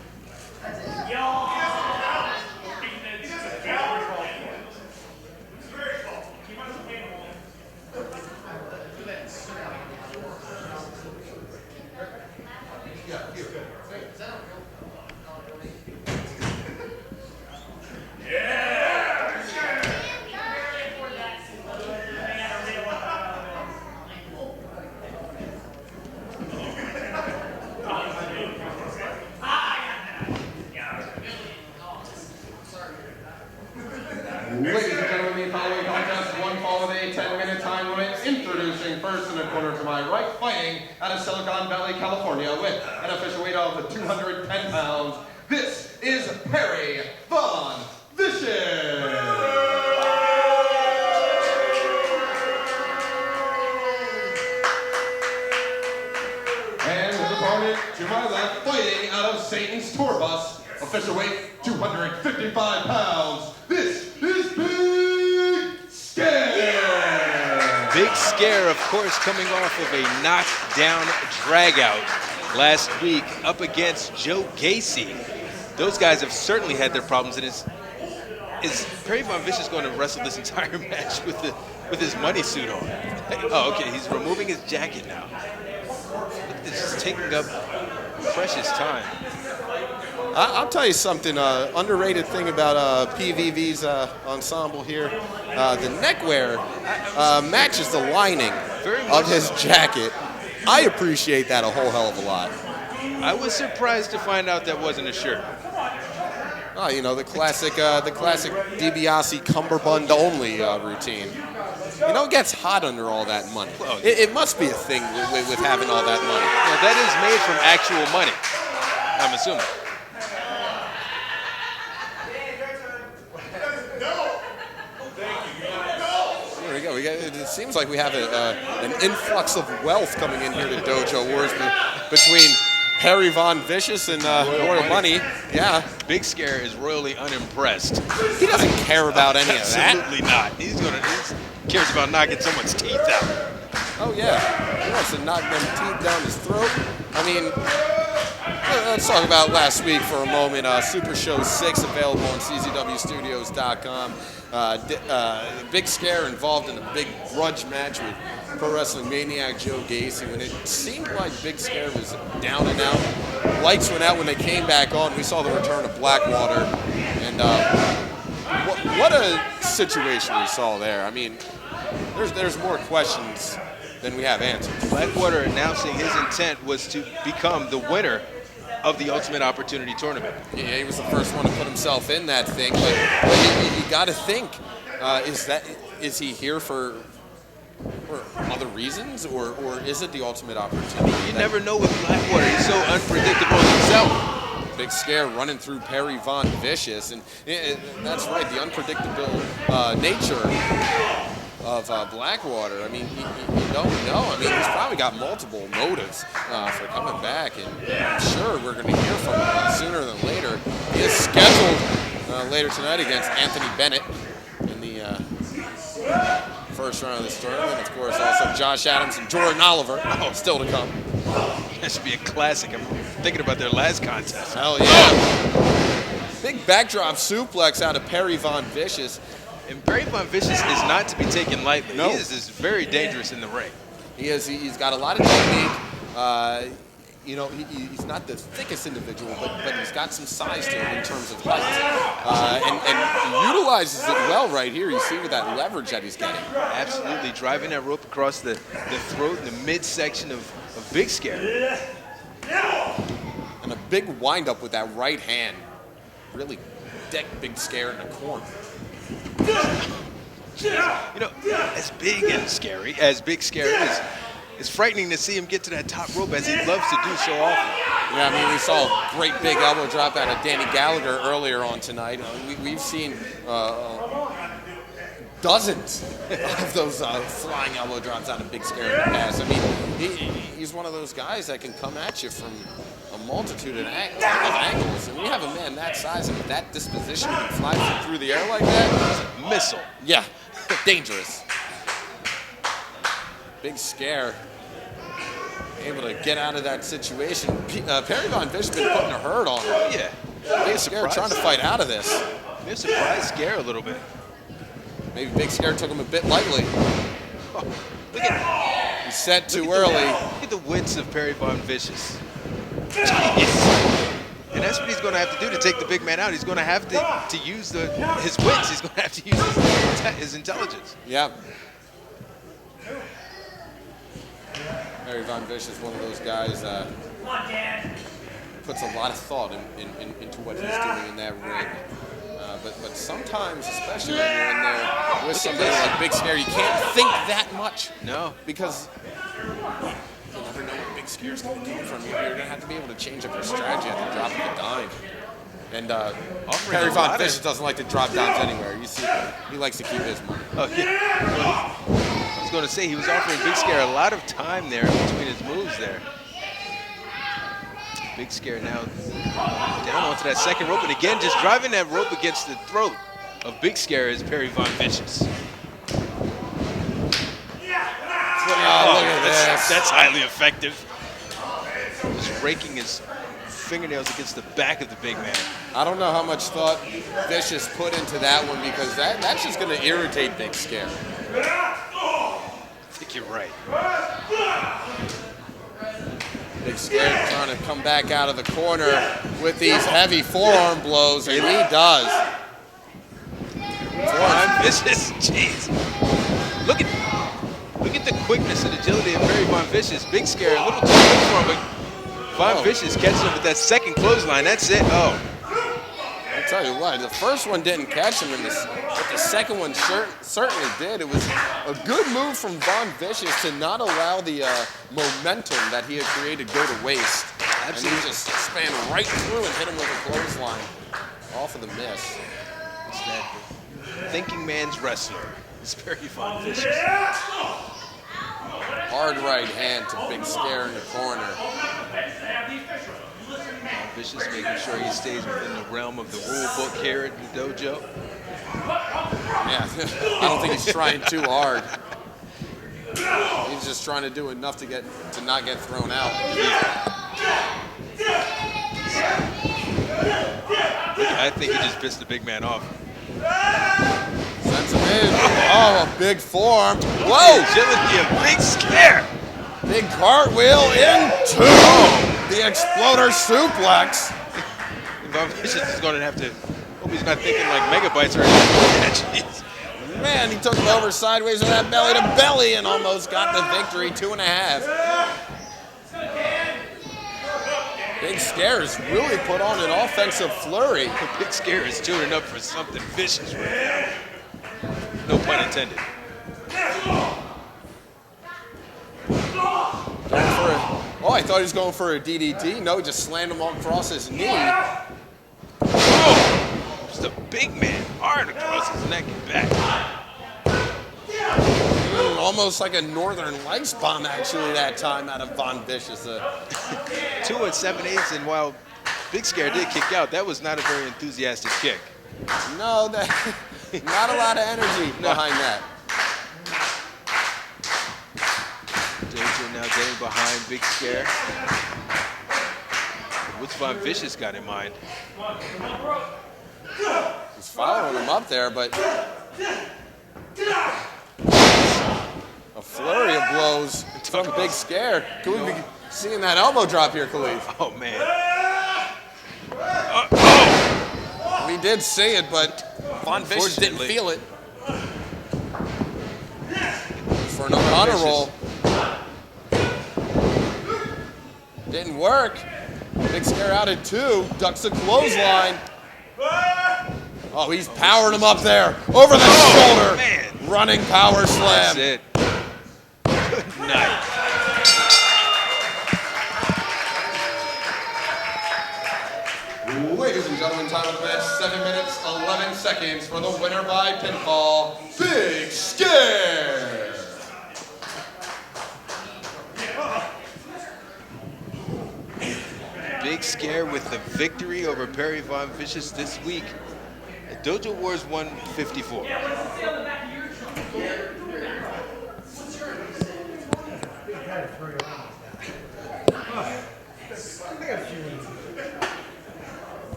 Speaker 1: Ladies and gentlemen, the following contest, one fall of a 10-minute time limit. Introducing first in the corner to my right, fighting out of Silicon Valley, California, with an official weight of 210 pounds. This is Perry Von Vicious. And his opponent to my left, fighting out of Satan's tour bus, official weight 255 pounds. This is Big Scare.
Speaker 2: Big Scare, of course, coming off of a knockdown dragout last week up against Joe Gacy. Those guys have certainly had their problems, and is Perry Von Vicious going to wrestle this entire match with his money suit on? Oh, okay. He's removing his jacket now. It's just taking up precious time.
Speaker 3: I'll tell you something, underrated thing about PVV's ensemble here. The neckwear matches the lining of his jacket. I appreciate that a whole hell of a lot.
Speaker 2: I was surprised to find out that wasn't a shirt.
Speaker 3: Oh, you know, the classic DiBiase cummerbund only routine. You know, it gets hot under all that money.
Speaker 2: Well,
Speaker 3: It must be a thing with having all that money.
Speaker 2: Well, that is made from actual money, I'm assuming.
Speaker 3: There we go. It seems like we have an influx of wealth coming in here to Dojo Wars between Perry Von Vicious and Royal Money. Yeah.
Speaker 2: Big Scare is royally unimpressed.
Speaker 3: He doesn't care about any of that.
Speaker 2: Absolutely not. He cares about knocking someone's teeth out.
Speaker 3: Oh, yeah. He wants to knock them teeth down his throat. I mean, let's talk about last week for a moment. Super Show 6 available on CZWstudios.com. Big Scare involved in a big grudge match with Pro Wrestling Maniac Joe Gacy. When it seemed like Big Scare was down and out, lights went out when they came back on. We saw the return of Blackwater. And what a situation we saw there. I mean, there's more questions than we have answers.
Speaker 2: Blackwater announcing his intent was to become the winner of the Ultimate Opportunity Tournament.
Speaker 3: Yeah, he was the first one to put himself in that thing, but you got to think, is he here for other reasons, or is it the Ultimate Opportunity?
Speaker 2: You never know with Blackwater. He's so unpredictable himself.
Speaker 3: Big Scare running through Perry Von Vicious, and that's right, the unpredictable nature of Blackwater. I mean, you don't know. I mean, he's probably got multiple motives for coming back, and I'm sure we're going to hear from him sooner than later. He is scheduled later tonight against Anthony Bennett in the first round of this tournament. Of course, also Josh Adams and Jordan Oliver still to come.
Speaker 2: That should be a classic. I'm thinking about their last contest.
Speaker 3: Hell yeah. Big backdrop suplex out of Perry Von Vicious.
Speaker 2: And Perry Von Vicious is not to be taken lightly.
Speaker 3: No.
Speaker 2: He is very dangerous in the ring.
Speaker 3: He is. He's got a lot of technique. You know, he's not the thickest individual, but he's got some size to him in terms of height. And he utilizes it well right here. You see with that leverage that he's getting.
Speaker 2: Absolutely. Driving that rope across the throat and the midsection of Big Scare.
Speaker 3: And a big windup with that right hand. Really decked Big Scare in the corner.
Speaker 2: You know, as big and scary as Big Scare is, it's frightening to see him get to that top rope as he loves to do so often.
Speaker 3: Yeah, I mean, we saw a great big elbow drop out of Danny Gallagher earlier on tonight. We've seen dozens of those flying elbow drops out of Big Scare in the past. I mean, he's one of those guys that can come at you from a multitude of angles. And we have a man that size and with that disposition who can fly through the air like that.
Speaker 2: It's a missile.
Speaker 3: Yeah, dangerous. Big Scare able to get out of that situation. Perry Von Vicious been putting a hurt on him.
Speaker 2: Yeah.
Speaker 3: Big Scare trying to fight out of this.
Speaker 2: They're surprised Scare a little bit.
Speaker 3: Maybe Big Scare took him a bit lightly.
Speaker 2: Oh, look at
Speaker 3: He set too early.
Speaker 2: Look at the wits of Perry Von Vicious. Jeez. And that's what he's going to have to do to take the big man out. He's going to have to use his wits. He's going to have to use his intelligence.
Speaker 3: Yeah. Perry Von Vicious, one of those guys, puts a lot of thought into what he's doing in that ring. But sometimes, especially when you're in there with somebody like Big Scare, you can't think that much.
Speaker 2: No.
Speaker 3: Because you never know what Big Scare's going to come from. You're going to have to be able to change up your strategy at the drop of a dime. And Perry Von Vicious doesn't like to drop dimes anywhere. You see, he likes to keep his money.
Speaker 2: Oh, yeah. I was going to say, he was offering Big Scare a lot of time there between his moves there. Big Scare now down onto that second rope. And again, just driving that rope against the throat of Big Scare is Perry Von Vicious.
Speaker 3: Oh, look at this.
Speaker 2: That's highly effective. Just raking his fingernails against the back of the big man.
Speaker 3: I don't know how much thought Vicious put into that one because that's just going to irritate Big Scare.
Speaker 2: I think you're right.
Speaker 3: Big Scare trying to come back out of the corner with these heavy forearm blows, and he does.
Speaker 2: Vicious, jeez. Look at the quickness and agility of Barry Von Vicious. Big Scare, a little too quick for him, but Von Vicious catches him with that second clothesline. That's it. Oh.
Speaker 3: I'll tell you what, the first one didn't catch him, but the second one certainly did. It was a good move from Von Vicious to not allow the momentum that he had created go to waste. Absolutely. And he just span right through and hit him with a clothesline off of the miss.
Speaker 2: It's that thinking man's wrestler. It's very Von Vicious.
Speaker 3: Hard right hand to Big Scare in the corner.
Speaker 2: Vicious making sure he stays within the realm of the rule book here at the dojo.
Speaker 3: Yeah, I don't think he's trying too hard. He's just trying to do enough to not get thrown out.
Speaker 2: I think he just pissed the big man off.
Speaker 3: Sends him in. Oh, a big forearm. Whoa!
Speaker 2: Agility of Big Scare.
Speaker 3: Big cartwheel into the exploder suplex.
Speaker 2: Von Vicious is going to have to hope he's not thinking like megabytes or anything.
Speaker 3: Man, he took him over sideways with that belly to belly and almost got the victory, 2.5. Big Scare has really put on an offensive flurry.
Speaker 2: Big Scare is tuning up for something vicious right now. No pun intended.
Speaker 3: Oh, I thought he was going for a DDT. No, he just slammed him across his knee.
Speaker 2: Oh! Just a big man hard across his neck and back.
Speaker 3: Almost like a Northern Lights bomb, actually, that time out of Von Vicious.
Speaker 2: 2 7/8, and while Big Scare did kick out, that was not a very enthusiastic kick.
Speaker 3: No, not a lot of energy behind that.
Speaker 2: Dojo now getting behind Big Scare. What's Von Vicious got in mind?
Speaker 3: He's following him up there, but a flurry of blows from Big Scare. Could we be seeing that elbow drop here, Khaleef?
Speaker 2: Oh, man.
Speaker 3: We did see it, but Von Vicious didn't feel it. For another honor roll. Didn't work. Big Scare out at 2. Ducks a clothesline. Oh, he's powering him up there. Over the shoulder.
Speaker 2: Man.
Speaker 3: Running power slam.
Speaker 2: That's it. Good night.
Speaker 1: Ladies and gentlemen, time of the match, 7 minutes, 11 seconds for the winner by pinfall, Big Scare.
Speaker 2: Big Scare with the victory over Perry Von Vicious this week at Dojo Wars 154.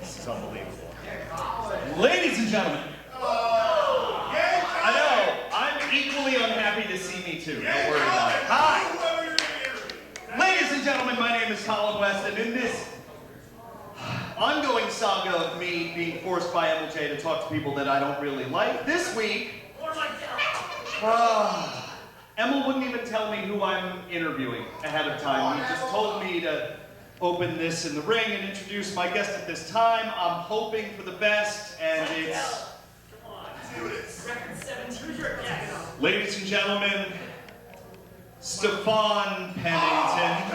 Speaker 7: This is unbelievable. Ladies and gentlemen, I know, I'm equally unhappy to see me too. Don't worry about it. Hi! Ladies and gentlemen, my name is Colin West, and in this ongoing saga of me being forced by Emil J to talk to people that I don't really like, this week, Emil wouldn't even tell me who I'm interviewing ahead of time. He just told me to open this in the ring and introduce my guest at this time. I'm hoping for the best, and it's... Ladies and gentlemen, Stefan Pennington.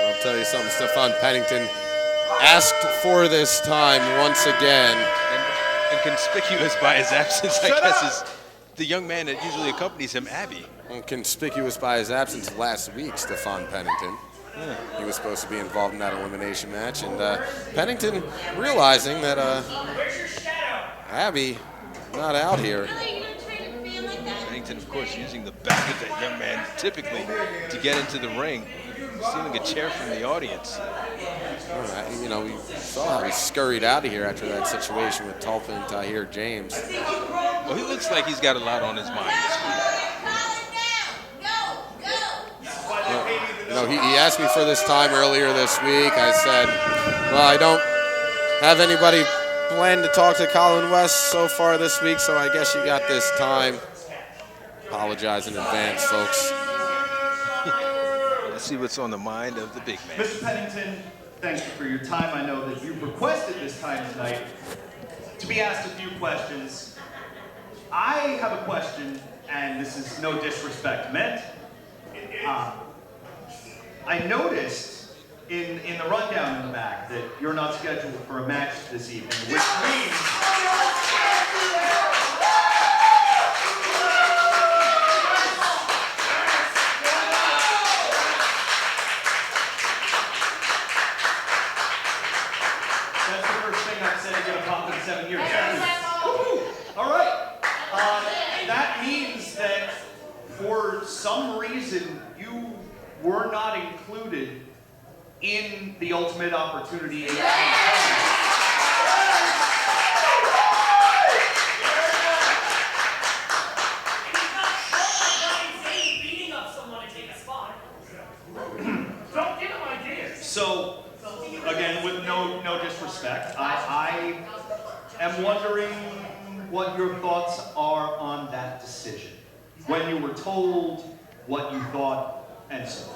Speaker 3: I'll tell you something, Stefan Pennington asked for this time once again.
Speaker 2: And conspicuous by his absence, I guess, is the young man that usually accompanies him, Abby.
Speaker 3: And conspicuous by his absence last week, Stefan Pennington. Yeah. He was supposed to be involved in that elimination match, and Pennington realizing that Abby not out here.
Speaker 2: Pennington, of course, using the back of that young man typically to get into the ring, stealing a chair from the audience.
Speaker 3: All right, you know, we saw how he scurried out of here after that situation with Tulpa and Tahir James.
Speaker 2: Well, he looks like he's got a lot on his mind this week.
Speaker 3: You know, he asked me for this time earlier this week. I said, well, I don't have anybody planned to talk to Colin West so far this week, so I guess you got this time. Apologize in advance, folks.
Speaker 2: Let's see what's on the mind of the big man.
Speaker 7: Mr. Pennington, thank you for your time. I know that you've requested this time tonight to be asked a few questions. I have a question, and this is no disrespect meant. I noticed in the rundown in the back that you're not scheduled for a match this evening, which means... That's the first thing I've said to get a pop in 7 years. Woo-hoo. All right. That means that for some reason you were not included in the Ultimate Opportunity. So, again, with no disrespect, I am wondering what your thoughts are on that decision. When you were told what you thought and so on.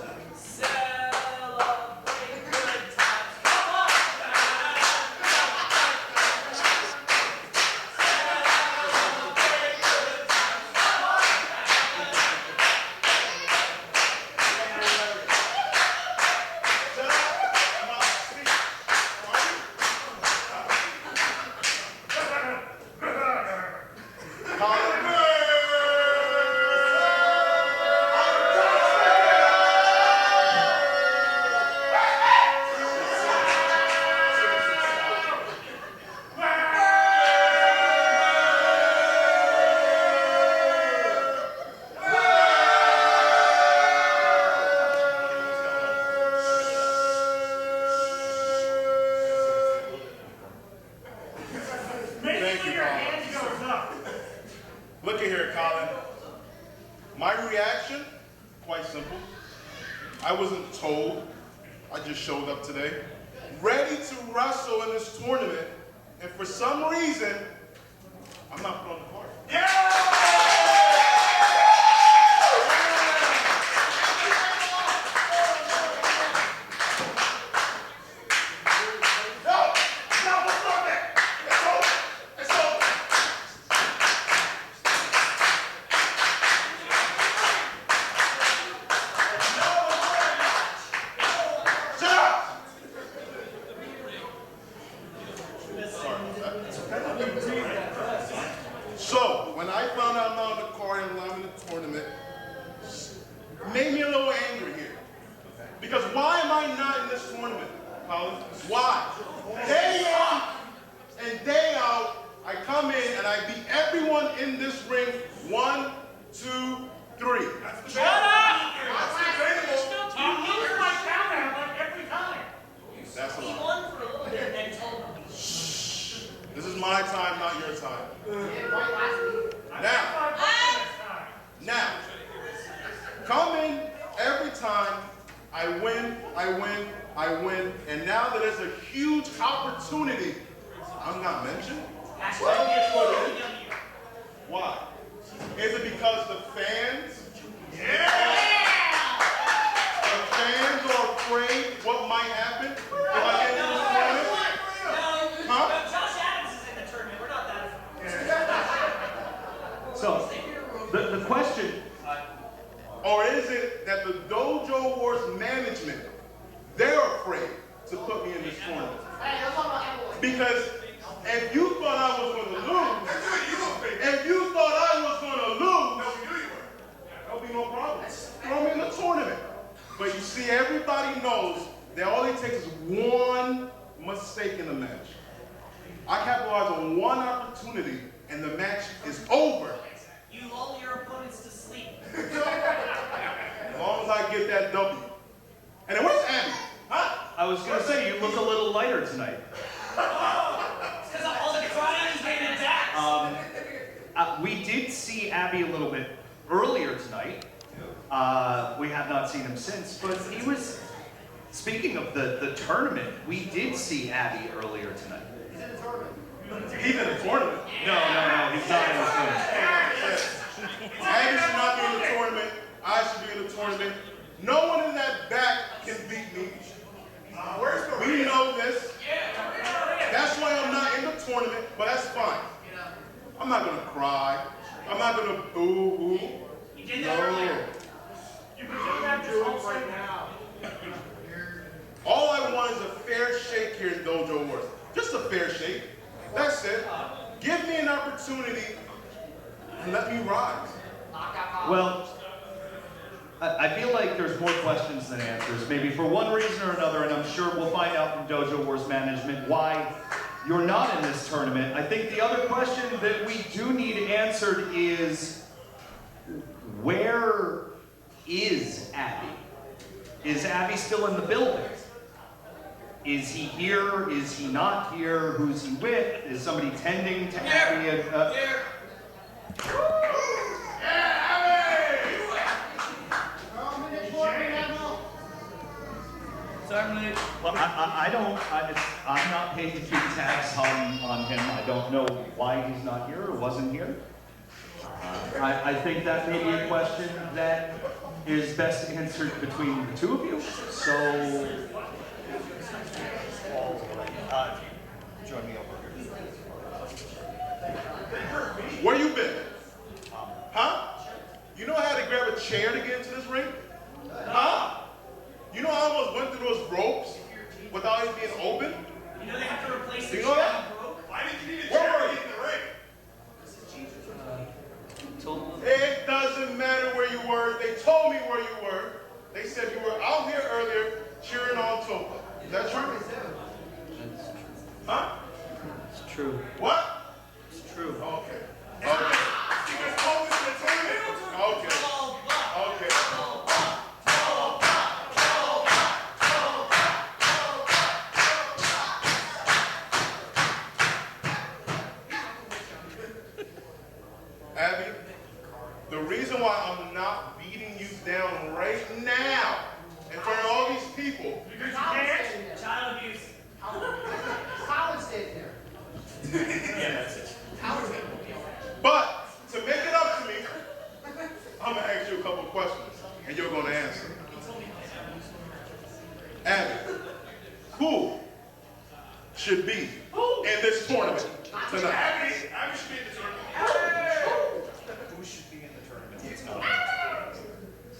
Speaker 7: So, the question...
Speaker 1: Or is it that the Dojo Wars management, they're afraid to put me in this tournament? Because if you thought I was going to lose, there'll be no problem. Throw me in the tournament. But you see, everybody knows that all it takes is one mistake in the match. I capitalize on one opportunity, and the match is over.
Speaker 8: You lull your opponents
Speaker 7: I was gonna say, you look a little lighter tonight.
Speaker 8: It's because all the crying came in back.
Speaker 7: We did see Abby a little bit earlier tonight. We have not seen him since, but he was, speaking of the tournament, we did see Abby earlier tonight.
Speaker 4: He's in the tournament.
Speaker 1: He's in the tournament.
Speaker 7: No, he's not in the tournament.
Speaker 1: Abby should not be in the tournament. I should be in the tournament. No one in that back can beat me.
Speaker 4: Where's the
Speaker 1: We know this. That's why I'm not in the tournament, but that's fine. I'm not gonna cry. I'm not gonna boo-hoo.
Speaker 8: You did that earlier.
Speaker 4: You can do that right now.
Speaker 1: All I want is a fair shake here in Dojo Wars. Just a fair shake. That's it. Give me an opportunity and let me rise.
Speaker 7: Well, I feel like there's more questions than answers, maybe for one reason or another, and I'm sure we'll find out from Dojo Wars management why you're not in this tournament. I think the other question that we do need answered is, where is Abby? Is Abby still in the building? Is he here? Is he not here? Who's he with? Is somebody tending to Abby? Well, I'm not paid to keep tabs on him. I don't know why he's not here or wasn't here. I think that may be a question that is best answered between the two of you. So, join me over here.
Speaker 1: Where you been? Huh? You know I had to grab a chair to get into this ring? Huh? You know I almost went through those ropes without it being open?
Speaker 8: You know they have to replace
Speaker 1: Do
Speaker 8: the
Speaker 1: you know
Speaker 8: chair
Speaker 1: that?
Speaker 8: that broke?
Speaker 4: Why did you need a
Speaker 1: Where
Speaker 4: chair
Speaker 1: were
Speaker 4: to
Speaker 1: you?
Speaker 4: get in the ring?
Speaker 1: It doesn't matter where you were. They told me where you were. They said you were out here earlier cheering on Tulpa. Is that true? Huh?
Speaker 5: It's true.
Speaker 1: What?
Speaker 5: It's true.
Speaker 1: Okay.
Speaker 4: You guys call this the tournament?
Speaker 1: Okay. Okay. Abby, the reason why I'm not beating you down right now in front of all these people.
Speaker 4: Because you can't?
Speaker 8: Child abuse.
Speaker 9: Colin's stayed there.
Speaker 7: Yeah, that's it.
Speaker 1: But to make it up to me, I'm gonna ask you a couple questions, and you're gonna answer. Abby, who should be in this tournament tonight?
Speaker 4: Abby should be in the tournament.
Speaker 7: Who should be in the tournament? It's not.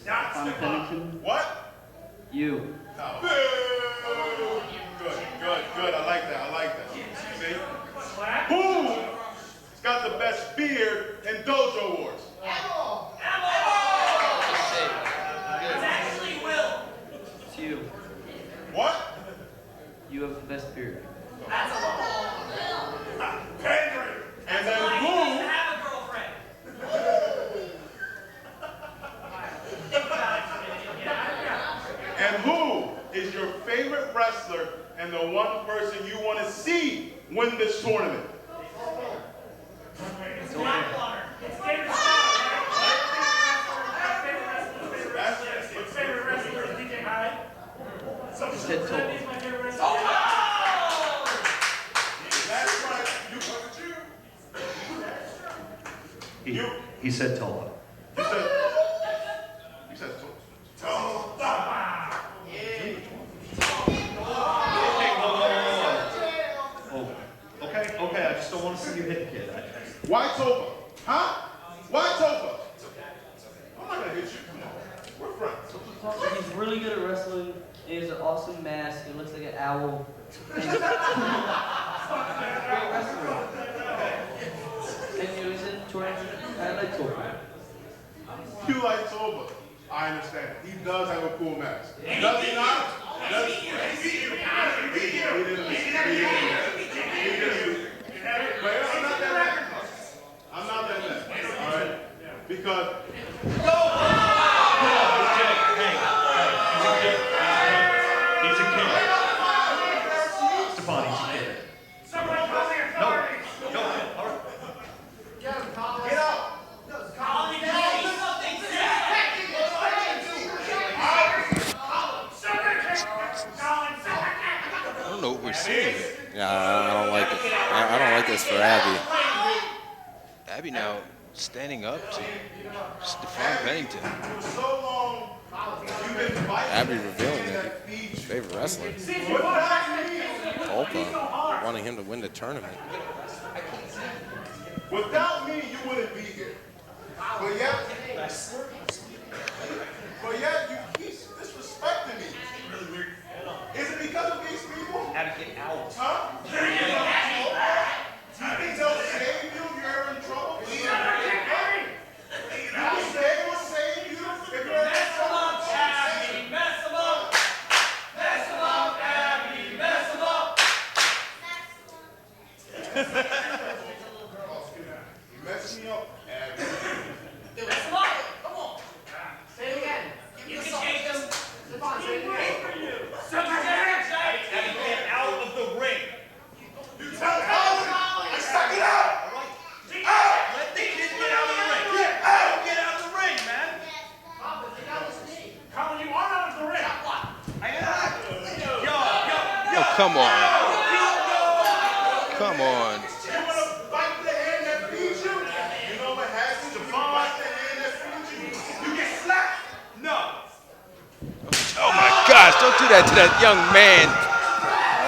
Speaker 4: Not
Speaker 5: I'm
Speaker 4: Stefan.
Speaker 5: Pennington.
Speaker 1: What?
Speaker 5: You.
Speaker 1: Boo! Good. I like that. See? Who's got the best beard in Dojo Wars?
Speaker 9: Emil!
Speaker 8: It's actually Will.
Speaker 5: It's you.
Speaker 1: What?
Speaker 5: You have the best beard.
Speaker 8: That's a lie.
Speaker 4: Pandering.
Speaker 1: And
Speaker 8: That's a lie. He
Speaker 1: then
Speaker 8: doesn't have a girlfriend.
Speaker 1: And who is your favorite wrestler and the one person you want to see win this tournament?
Speaker 8: It's Blackwater. It's favorite
Speaker 4: Favorite wrestler is DJ Hyde.
Speaker 5: You said Tulpa.
Speaker 8: He's my favorite wrestler.
Speaker 1: That's right.
Speaker 7: He said Tulpa.
Speaker 1: You said
Speaker 7: Okay, I just don't want to see you hit the kid.
Speaker 1: Why Tulpa? Huh? Why Tulpa? I'm not gonna hit you. Come on. We're friends.
Speaker 10: He's really good at wrestling. He has an awesome mask. It looks like an owl. And he's a great wrestler. And he was in tournament. I like Tulpa.
Speaker 1: You like Tulpa. I understand. He does have a cool mask. Does he not? Does he? He didn't. But I'm not that bad. I'm not that bad. All right? Because
Speaker 7: He's a kid.
Speaker 3: nice for Abby.
Speaker 2: Abby now standing up to Stefan Pennington.
Speaker 3: Abby revealing that favorite wrestler. Tulpa wanting him to win the tournament.
Speaker 1: Without me, you wouldn't be here. But yet you keep disrespecting me. Is it because of these people?
Speaker 7: How to get out.
Speaker 1: Huh? Do you think they'll save you if you're ever in trouble? You think they will save you if you're ever in trouble?
Speaker 8: Abby, mess him up. Mess him up, Abby, mess him up.
Speaker 1: You messed me up, Abby.
Speaker 8: Mess him up. Come on.
Speaker 9: Say it again.
Speaker 8: You can take him.
Speaker 9: Stefan, say it again.
Speaker 7: Abby, get out of the ring.
Speaker 1: You tell Colin! I stuck it out!
Speaker 7: Let the kid get out of the ring. Get out of the ring, man.
Speaker 8: Colin, you are out of the ring.
Speaker 2: Oh, come on. Come on.
Speaker 1: You want to bite the hand that feeds you? You know what happens if you bite the hand that feeds you? You get slapped!
Speaker 7: No.
Speaker 2: Oh my gosh, don't do that to that young man.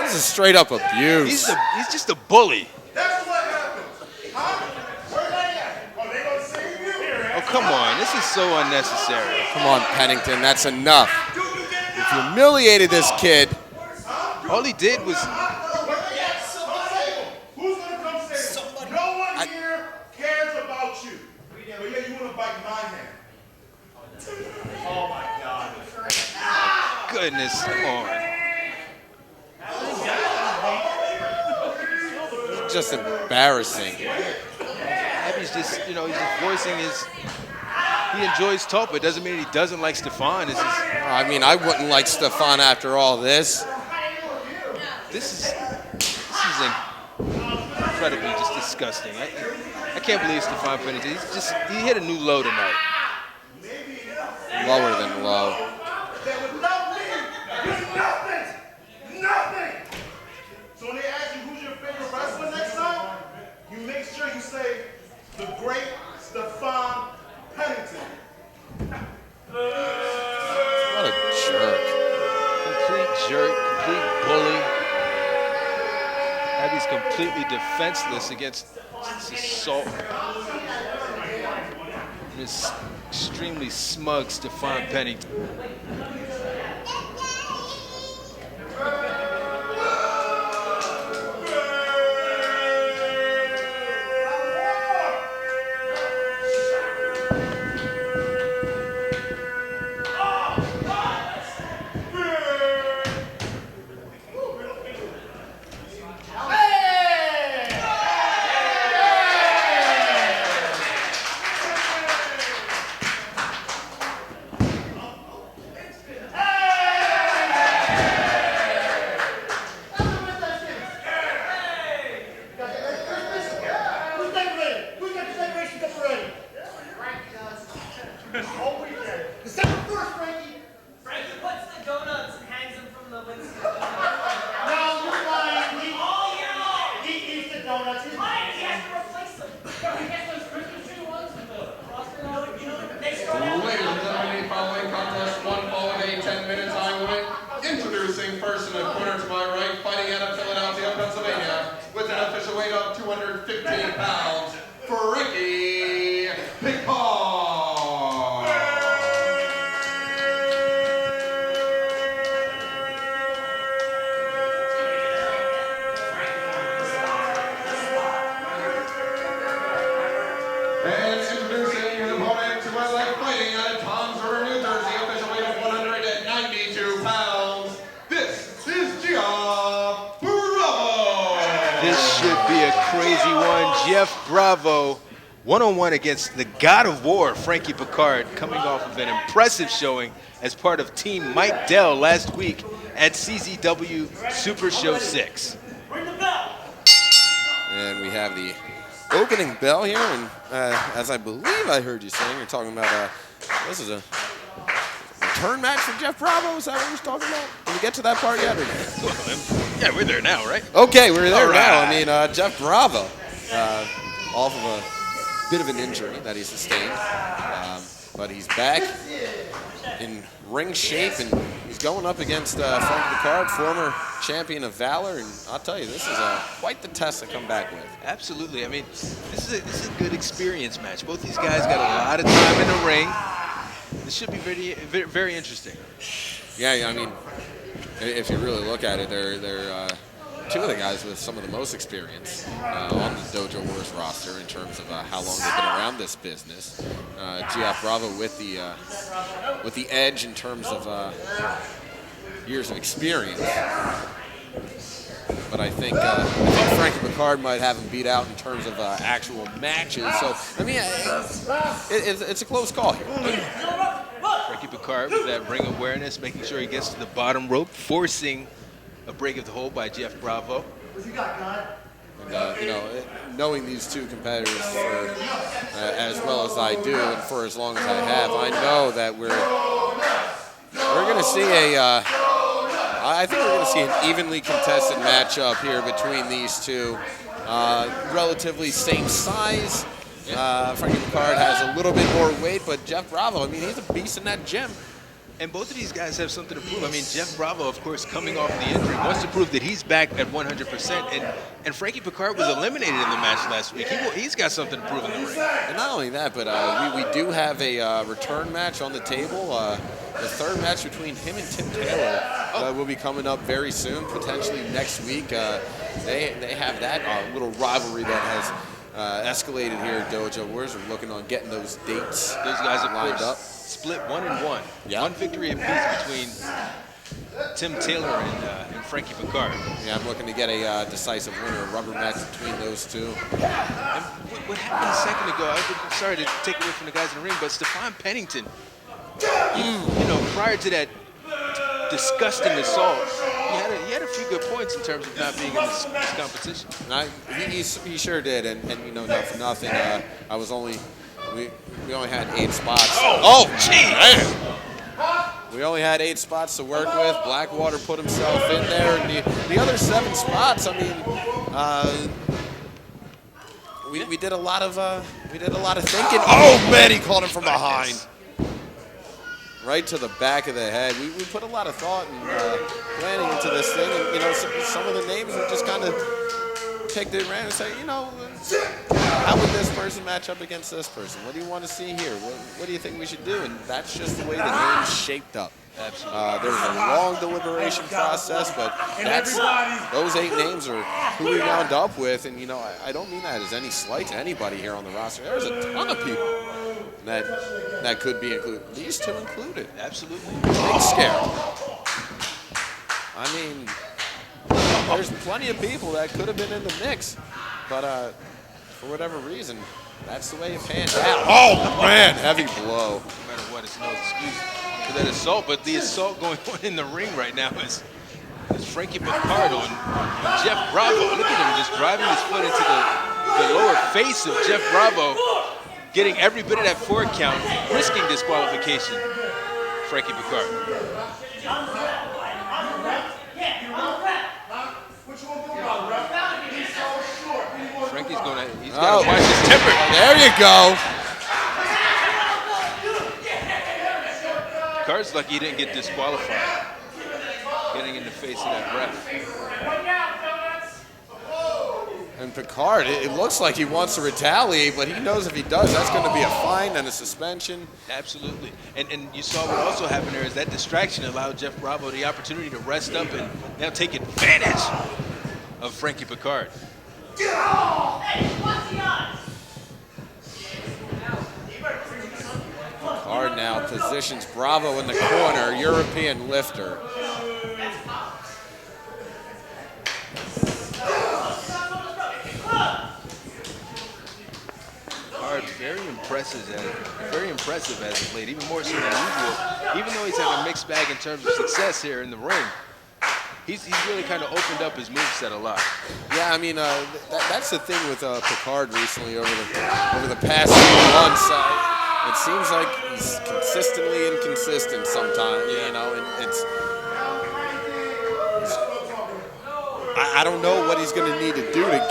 Speaker 3: This is straight up abuse.
Speaker 2: He's just a bully.
Speaker 1: That's what happens. Huh? Where they at? Are they going to save you?
Speaker 2: Oh, come on. This is so unnecessary.
Speaker 3: Come on, Pennington, that's enough. You've humiliated this kid.
Speaker 2: All he did was...
Speaker 1: Where they at? Come save him. Who's going to come save him? No one here cares about you. But yeah, you want to bite my hand.
Speaker 7: Oh my God.
Speaker 2: Goodness, come on.
Speaker 3: Just embarrassing.
Speaker 2: Abby's just, he's just voicing his... He enjoys Tulpa. It doesn't mean he doesn't like Stefan.
Speaker 3: I mean, I wouldn't like Stefan after all this.
Speaker 2: This is incredibly just disgusting. I can't believe Stefan Pennington. He hit a new low tonight.
Speaker 3: Lower than low.
Speaker 1: Nothing! So when they ask you who's your favorite wrestler next time, you make sure you say the great Stefan Pennington.
Speaker 3: What a jerk.
Speaker 2: Complete jerk, complete bully. Abby's completely defenseless against this assault. This extremely smug Stefan Pennington.
Speaker 8: Frankie puts the donuts and hangs them from the window. All year long. He eats the donuts. Right, he has to replace them. He gets those Christmas tree ones with the frosting on it, they start out.
Speaker 1: Ladies and gentlemen, the following contest, 1 fall of 10 minutes, I win. Introducing first in the corner to my right, fighting out of Philadelphia, Pennsylvania, with an official weight of 215 pounds, Frankie Pickard. And introducing his opponent to my left, fighting out of Tom's River, New Jersey, official weight of 192 pounds. This is Geoff Bravo.
Speaker 2: This should be a crazy one. Geoff Bravo, one-on-one against the God of War, Frankie Pickard, coming off of an impressive showing as part of Team Mike Dell last week at CZW Super Show 6.
Speaker 8: Ring the bell.
Speaker 3: And we have the opening bell here, and as I believe I heard you saying, you're talking about this is a return match for Geoff Bravo. Is that what you're talking about? Did we get to that part yet? Or no?
Speaker 2: Yeah, we're there now, right?
Speaker 3: Okay, we're there
Speaker 2: All
Speaker 3: now.
Speaker 2: right.
Speaker 3: I mean, Geoff Bravo. off of a bit of an injury that he sustained. But he's back in ring shape, and he's going up against Frankie Pickard, former champion of Valor. And I'll tell you, this is quite the test to come back with.
Speaker 2: Absolutely. I mean, this is a good experience match. Both these guys got a lot of time in the ring. This should be very, very, very interesting.
Speaker 3: Yeah, I mean, if you really look at it, they're two of the guys with some of the most experience on the Dojo Wars roster in terms of how long they've been around this business. Geoff Bravo with the edge in terms of years of experience. But I think Frankie Pickard might have him beat out in terms of actual matches. So, I mean, it's a close call here.
Speaker 2: Frankie Pickard with that ring awareness, making sure he gets to the bottom rope, forcing a break of the hold by Geoff Bravo.
Speaker 8: What you got, God?
Speaker 3: And, you know, knowing these two competitors for, as well as I do, and for as long as I have, I know that we're going to see I think we're going to see an evenly contested matchup here between these two. Relatively same size. Frankie Pickard has a little bit more weight, but Geoff Bravo, I mean, he's a beast in that gym.
Speaker 2: And both of these guys have something to prove. I mean, Geoff Bravo, of course, coming off the injury, wants to prove that he's back at 100%. And Frankie Pickard was eliminated in the match last week. He's got something to prove in the ring.
Speaker 3: And not only that, but we do have a return match on the table. The third match between him and Tim Taylor will be coming up very soon, potentially next week. They have that little rivalry that has escalated here at Dojo Wars. We're looking on getting those dates.
Speaker 2: Those guys are
Speaker 3: lined up.
Speaker 2: Split 1-1.
Speaker 3: Yeah.
Speaker 2: One victory apiece between Tim Taylor and Frankie Pickard.
Speaker 3: Yeah, I'm looking to get a decisive winner, a rubber match between those two.
Speaker 2: And what happened a second ago, I'm sorry to take away from the guys in the ring, but Stefan Pennington, you know, prior to that disgusting assault, he had a few good points in terms of not being in this competition.
Speaker 3: He sure did, and you know, not for nothing, I was only... We only had 8 spots.
Speaker 2: Oh, gee, man.
Speaker 3: We only had 8 spots to work with. Blackwater put himself in there, and the other 7 spots. I mean, we did a lot of thinking. Oh man, he caught him from behind, right to the back of the head. We put a lot of thought and planning into this thing, and you know, some of the names we just kind of picked it around and say, you know, how would this person match up against this person? What do you want to see here? What do you think we should do? And that's just the way the names shaped up.
Speaker 2: Absolutely.
Speaker 3: There was a long deliberation process, but those 8 names are who we wound up with. And, you know, I don't mean that as any slight to anybody here on the roster. There's a ton of people that could be included. These two included.
Speaker 2: Absolutely.
Speaker 3: Big scare. I mean, there's plenty of people that could have been in the mix, but for whatever reason, that's the way it panned out. Oh, man, heavy blow.
Speaker 2: No matter what, it's no excuse for that assault, but the assault going on in the ring right now is Frankie Pickard on Geoff Bravo. Look at him just driving his foot into the lower face of Geoff Bravo, getting every bit of that 4 count, risking disqualification. Frankie Pickard. Frankie's he's got to watch his temper.
Speaker 3: There you go.
Speaker 2: Pickard's lucky he didn't get disqualified. Getting in the face of that ref.
Speaker 3: And Pickard, it looks like he wants to retaliate, but he knows if he does, that's going to be a fine and a suspension.
Speaker 2: Absolutely. And you saw what also happened there is that distraction allowed Geoff Bravo the opportunity to rest up and now take advantage of Frankie Pickard.
Speaker 3: Pickard now positions Bravo in the corner, European lifter.
Speaker 2: Pickard very impressive as of late, even more so than usual. Even though he's had a mixed bag in terms of success here in the ring, he's really kind of opened up his moveset a lot.
Speaker 3: Yeah, I mean, that's the thing with Pickard recently over the past few months. It seems like he's consistently inconsistent sometimes, you know, and I don't know what he's going to need to do to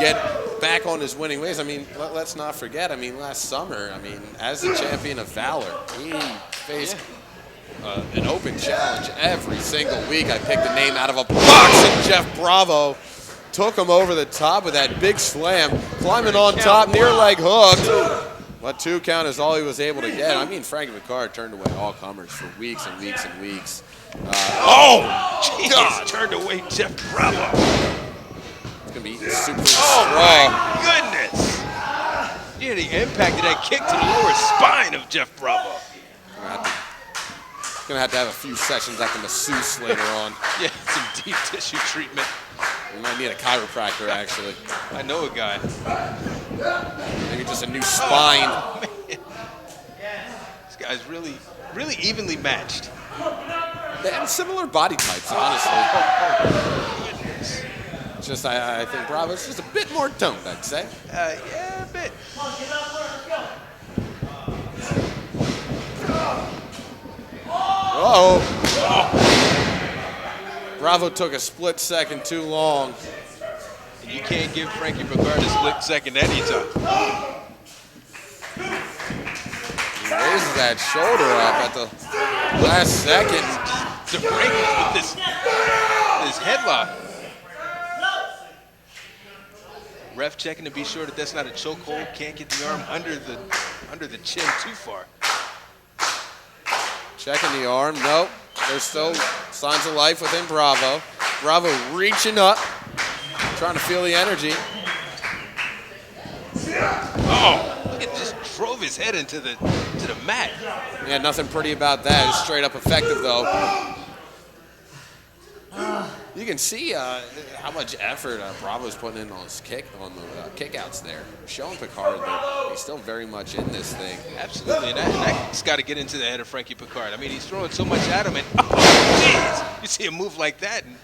Speaker 3: back on his winning ways. I mean, let's not forget, I mean, last summer, I mean, as the champion of Valor, he faced an open challenge every single week. I picked a name out of a box, and Geoff Bravo took him over the top with that big slam, climbing on top, near leg hook. But 2 count is all he was able to get. I mean, Frankie Pickard turned away all comers for weeks and weeks and weeks.
Speaker 2: God, turned away Geoff Bravo.
Speaker 3: It's going to be super
Speaker 2: Oh,
Speaker 3: strong.
Speaker 2: my goodness. Yeah, the impact of that kick to the lower spine of Geoff Bravo.
Speaker 3: Going to have a few sessions at the masseuse later on.
Speaker 2: Yeah, some deep tissue treatment.
Speaker 3: We might need a chiropractor, actually.
Speaker 2: I know a guy.
Speaker 3: Maybe just a new spine.
Speaker 2: Oh, man. This guy's really, really evenly matched.
Speaker 3: They have similar body types, honestly.
Speaker 2: Goodness.
Speaker 3: It's just, I think Bravo's just a bit more toned, I'd say.
Speaker 2: Yeah, a bit.
Speaker 3: Bravo took a split second too long.
Speaker 2: And you can't give Frankie Pickard a split second anytime.
Speaker 3: He raises that shoulder up at the last second.
Speaker 2: To Frankie with this headlock. Ref checking to be sure that that's not a chokehold. Can't get the arm under the chin too far.
Speaker 3: Checking the arm. Nope. There's still signs of life within Bravo. Bravo reaching up, trying to feel the energy.
Speaker 2: Oh, look at just drove his head into the mat.
Speaker 3: Yeah, nothing pretty about that. It's straight up effective though. You can see how much effort Bravo's putting in on his kickouts there, showing Pickard that he's still very much in this thing.
Speaker 2: Absolutely, and that's got to get into the head of Frankie Pickard. I mean, he's throwing so much at him, and oh, jeez, you see a move like that, and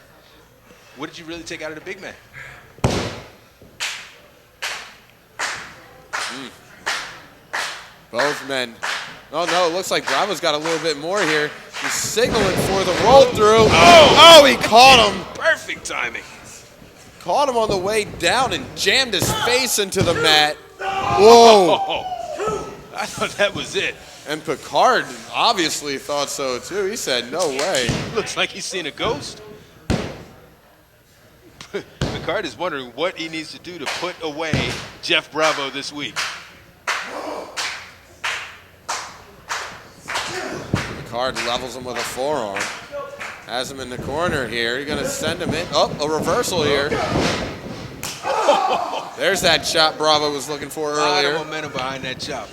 Speaker 2: what did you really take out of the big man?
Speaker 3: Both men. Oh no, it looks like Bravo's got a little bit more here. He's signaling for the roll through. Oh, he caught him.
Speaker 2: Perfect timing.
Speaker 3: Caught him on the way down and jammed his face into the mat. Whoa.
Speaker 2: Oh, I thought that was it.
Speaker 3: And Pickard obviously thought so too. He said, no way.
Speaker 2: Looks like he's seen a ghost. Pickard is wondering what he needs to do to put away Geoff Bravo this week.
Speaker 3: Pickard levels him with a forearm. Has him in the corner here. You're going to send him in. Oh, a reversal here. There's that chop Bravo was looking for earlier.
Speaker 2: A lot of momentum behind that chop.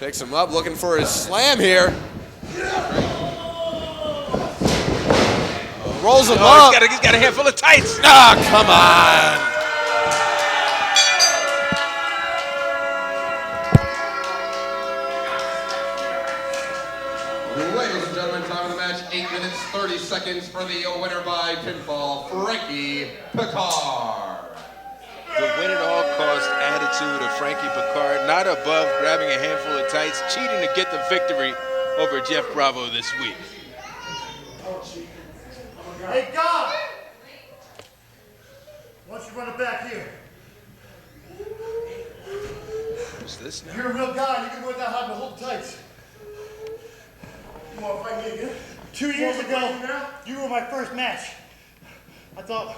Speaker 3: Picks him up, looking for his slam here. Rolls him up.
Speaker 2: He's got a handful of tights.
Speaker 3: Ah, come on.
Speaker 1: Ladies and gentlemen, time of the match, 8 minutes, 30 seconds for the winner by pinfall, Frankie Pickard.
Speaker 2: The win-at-all-cost attitude of Frankie Pickard, not above grabbing a handful of tights, cheating to get the victory over Geoff Bravo this week.
Speaker 8: Hey, God! Why don't you run it back here?
Speaker 2: What's this now?
Speaker 8: You're a real guy. You can go that hard to hold tights. You want to fight me again? 2 years ago, you were my first match. I thought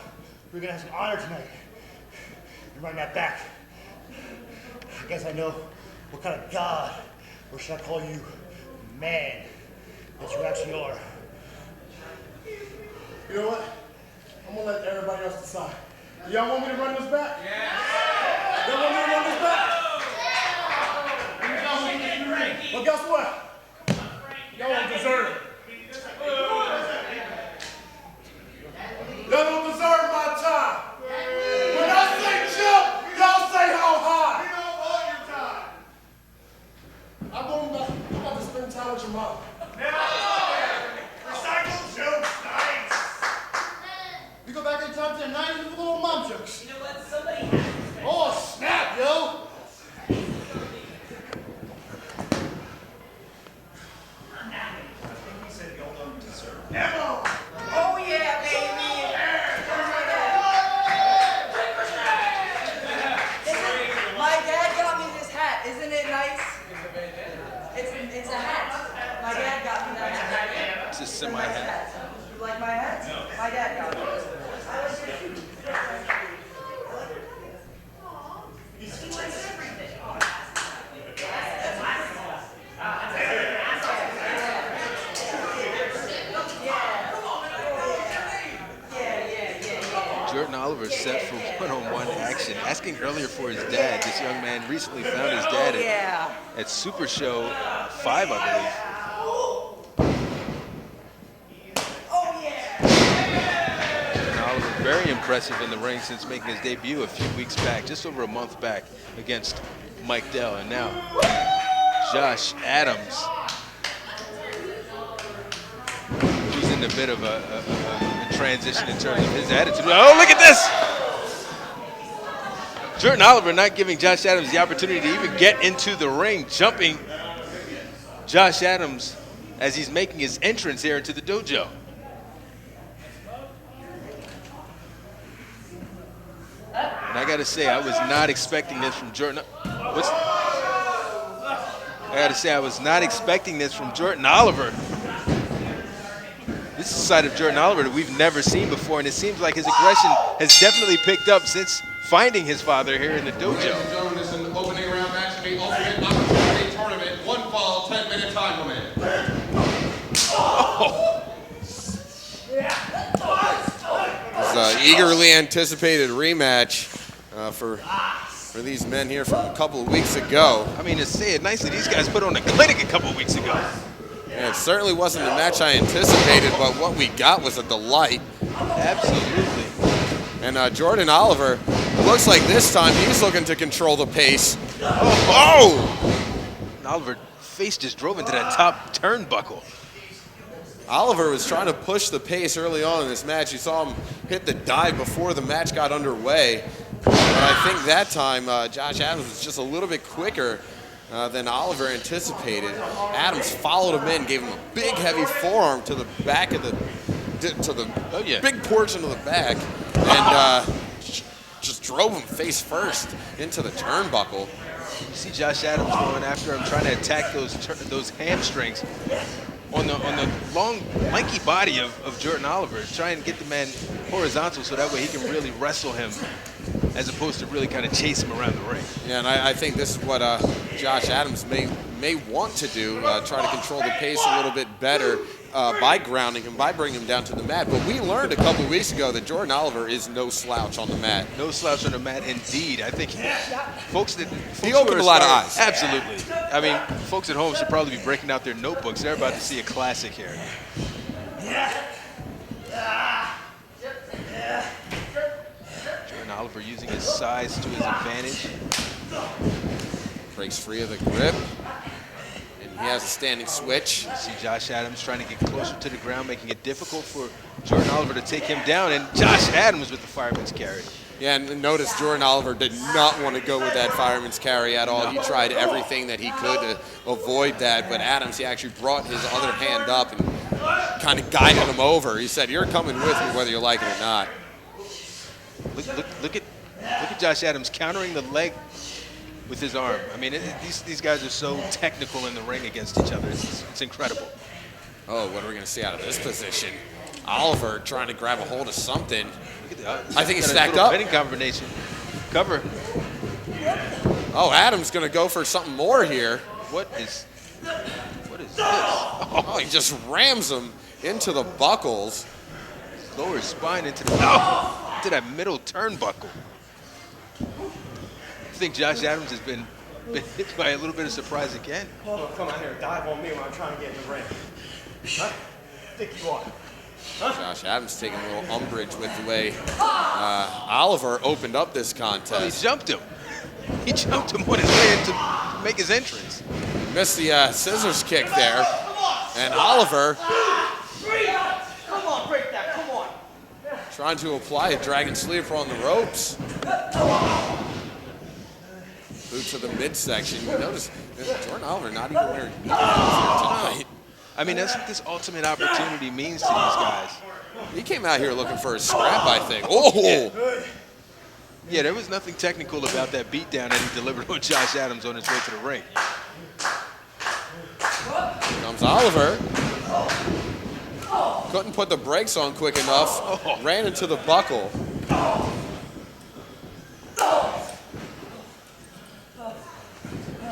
Speaker 8: we were going to have some honor tonight. You're running that back. I guess I know what kind of god, or should I call you man, that you actually are. You know what? I'm going to let everybody else decide. Y'all want me to run this back? Yeah. Y'all want me to run this back? Well, guess what? Y'all don't deserve it. Y'all don't deserve my time. When I say jump, y'all say how high. We don't want your time. I'm about to spend time with your mom. Recycle jokes, nice. You go back in time to the 90s with little mom jokes. You know what? Somebody has to. Oh, snap, yo.
Speaker 2: semi hat.
Speaker 10: You like my hat? No. My dad got it.
Speaker 2: Jordan Oliver set for one-on-one action. Asking earlier for his dad. This young man recently found his dad at Super Show 5, I believe. Jordan Oliver, very impressive in the ring since making his debut a few weeks back, just over a month back against Mike Dell. And now, Josh Adams, who's in a bit of a transition in terms of his attitude. Oh, look at this! Jordan Oliver not giving Josh Adams the opportunity to even get into the ring, jumping Josh Adams as he's making his entrance here into the dojo. And I gotta say, I was not expecting this from Jordan. I was not expecting this from Jordan Oliver. This is a side of Jordan Oliver that we've never seen before, and it seems like his aggression has definitely picked up since finding his father here in the dojo.
Speaker 1: Ladies and gentlemen, this is an opening round match of the Ultimate Opportunity Tournament. 1 fall, 10-minute time limit.
Speaker 3: It's an eagerly anticipated rematch for these men here from a couple of weeks ago.
Speaker 2: I mean, to say it nicely, these guys put on a clinic a couple of weeks ago.
Speaker 3: Yeah, it certainly wasn't the match I anticipated, but what we got was a delight.
Speaker 2: Absolutely.
Speaker 3: And Jordan Oliver, looks like this time he's looking to control the pace. Oh!
Speaker 2: And Oliver face just drove into that top turnbuckle.
Speaker 3: Oliver was trying to push the pace early on in this match. You saw him hit the dive before the match got underway. But I think that time Josh Adams was just a little bit quicker than Oliver anticipated. Adams followed him in, gave him a big, heavy forearm to the back of the big portion of the back, and just drove him face first into the turnbuckle.
Speaker 2: You see Josh Adams going after him, trying to attack those hamstrings on the long, lanky body of Jordan Oliver. Try and get the man horizontal so that way he can really wrestle him, as opposed to really kind of chase him around the ring.
Speaker 3: Yeah, and I think this is what Josh Adams may want to do, try to control the pace a little bit better by grounding him, by bringing him down to the mat. But we learned a couple of weeks ago that Jordan Oliver is no slouch on the mat.
Speaker 2: No slouch on the mat, indeed. I think folks
Speaker 3: he opened a lot of eyes.
Speaker 2: Absolutely. I mean, folks at home should probably be breaking out their notebooks. They're about to see a classic here. Jordan Oliver using his size to his advantage.
Speaker 3: Breaks free of the grip. And he has a standing switch.
Speaker 2: You see Josh Adams trying to get closer to the ground, making it difficult for Jordan Oliver to take him down. And Josh Adams with the fireman's carry.
Speaker 3: Yeah, and notice Jordan Oliver did not want to go with that fireman's carry at all. He tried everything that he could to avoid that, but Adams, he actually brought his other hand up and kind of guided him over. He said, "You're coming with me whether you like it or not."
Speaker 2: Look at Josh Adams countering the leg with his arm. I mean, these guys are so technical in the ring against each other. It's incredible.
Speaker 3: Oh, what are we going to see out of this position? Oliver trying to grab a hold of something. I think he's stacked up.
Speaker 2: Heading combination. Cover.
Speaker 3: Oh, Adams going to go for something more here.
Speaker 2: What is this?
Speaker 3: Oh, he just rams him into the buckles.
Speaker 2: Lower spine into that middle turnbuckle. I think Josh Adams has been hit by a little bit of surprise again.
Speaker 6: Oh, come on here, dive on me when I'm trying to get in the ring. Huh? Think you are? Huh?
Speaker 3: Josh Adams taking a little umbrage with the way Oliver opened up this contest.
Speaker 2: Oh, he jumped him. He jumped him on his way in to make his entrance.
Speaker 3: Missed the scissors kick there. And Oliver
Speaker 10: Come on, break that, come on.
Speaker 3: trying to apply a dragon sleeper on the ropes. Boot to the midsection. You notice Jordan Oliver not even wearing tonight.
Speaker 2: I mean, that's what this ultimate opportunity means to these guys.
Speaker 3: He came out here looking for a scrap, I think. Oh!
Speaker 2: Yeah, there was nothing technical about that beatdown that he delivered on Josh Adams on his way to the ring.
Speaker 3: Here comes Oliver. Couldn't put the brakes on quick enough. Ran into the buckle.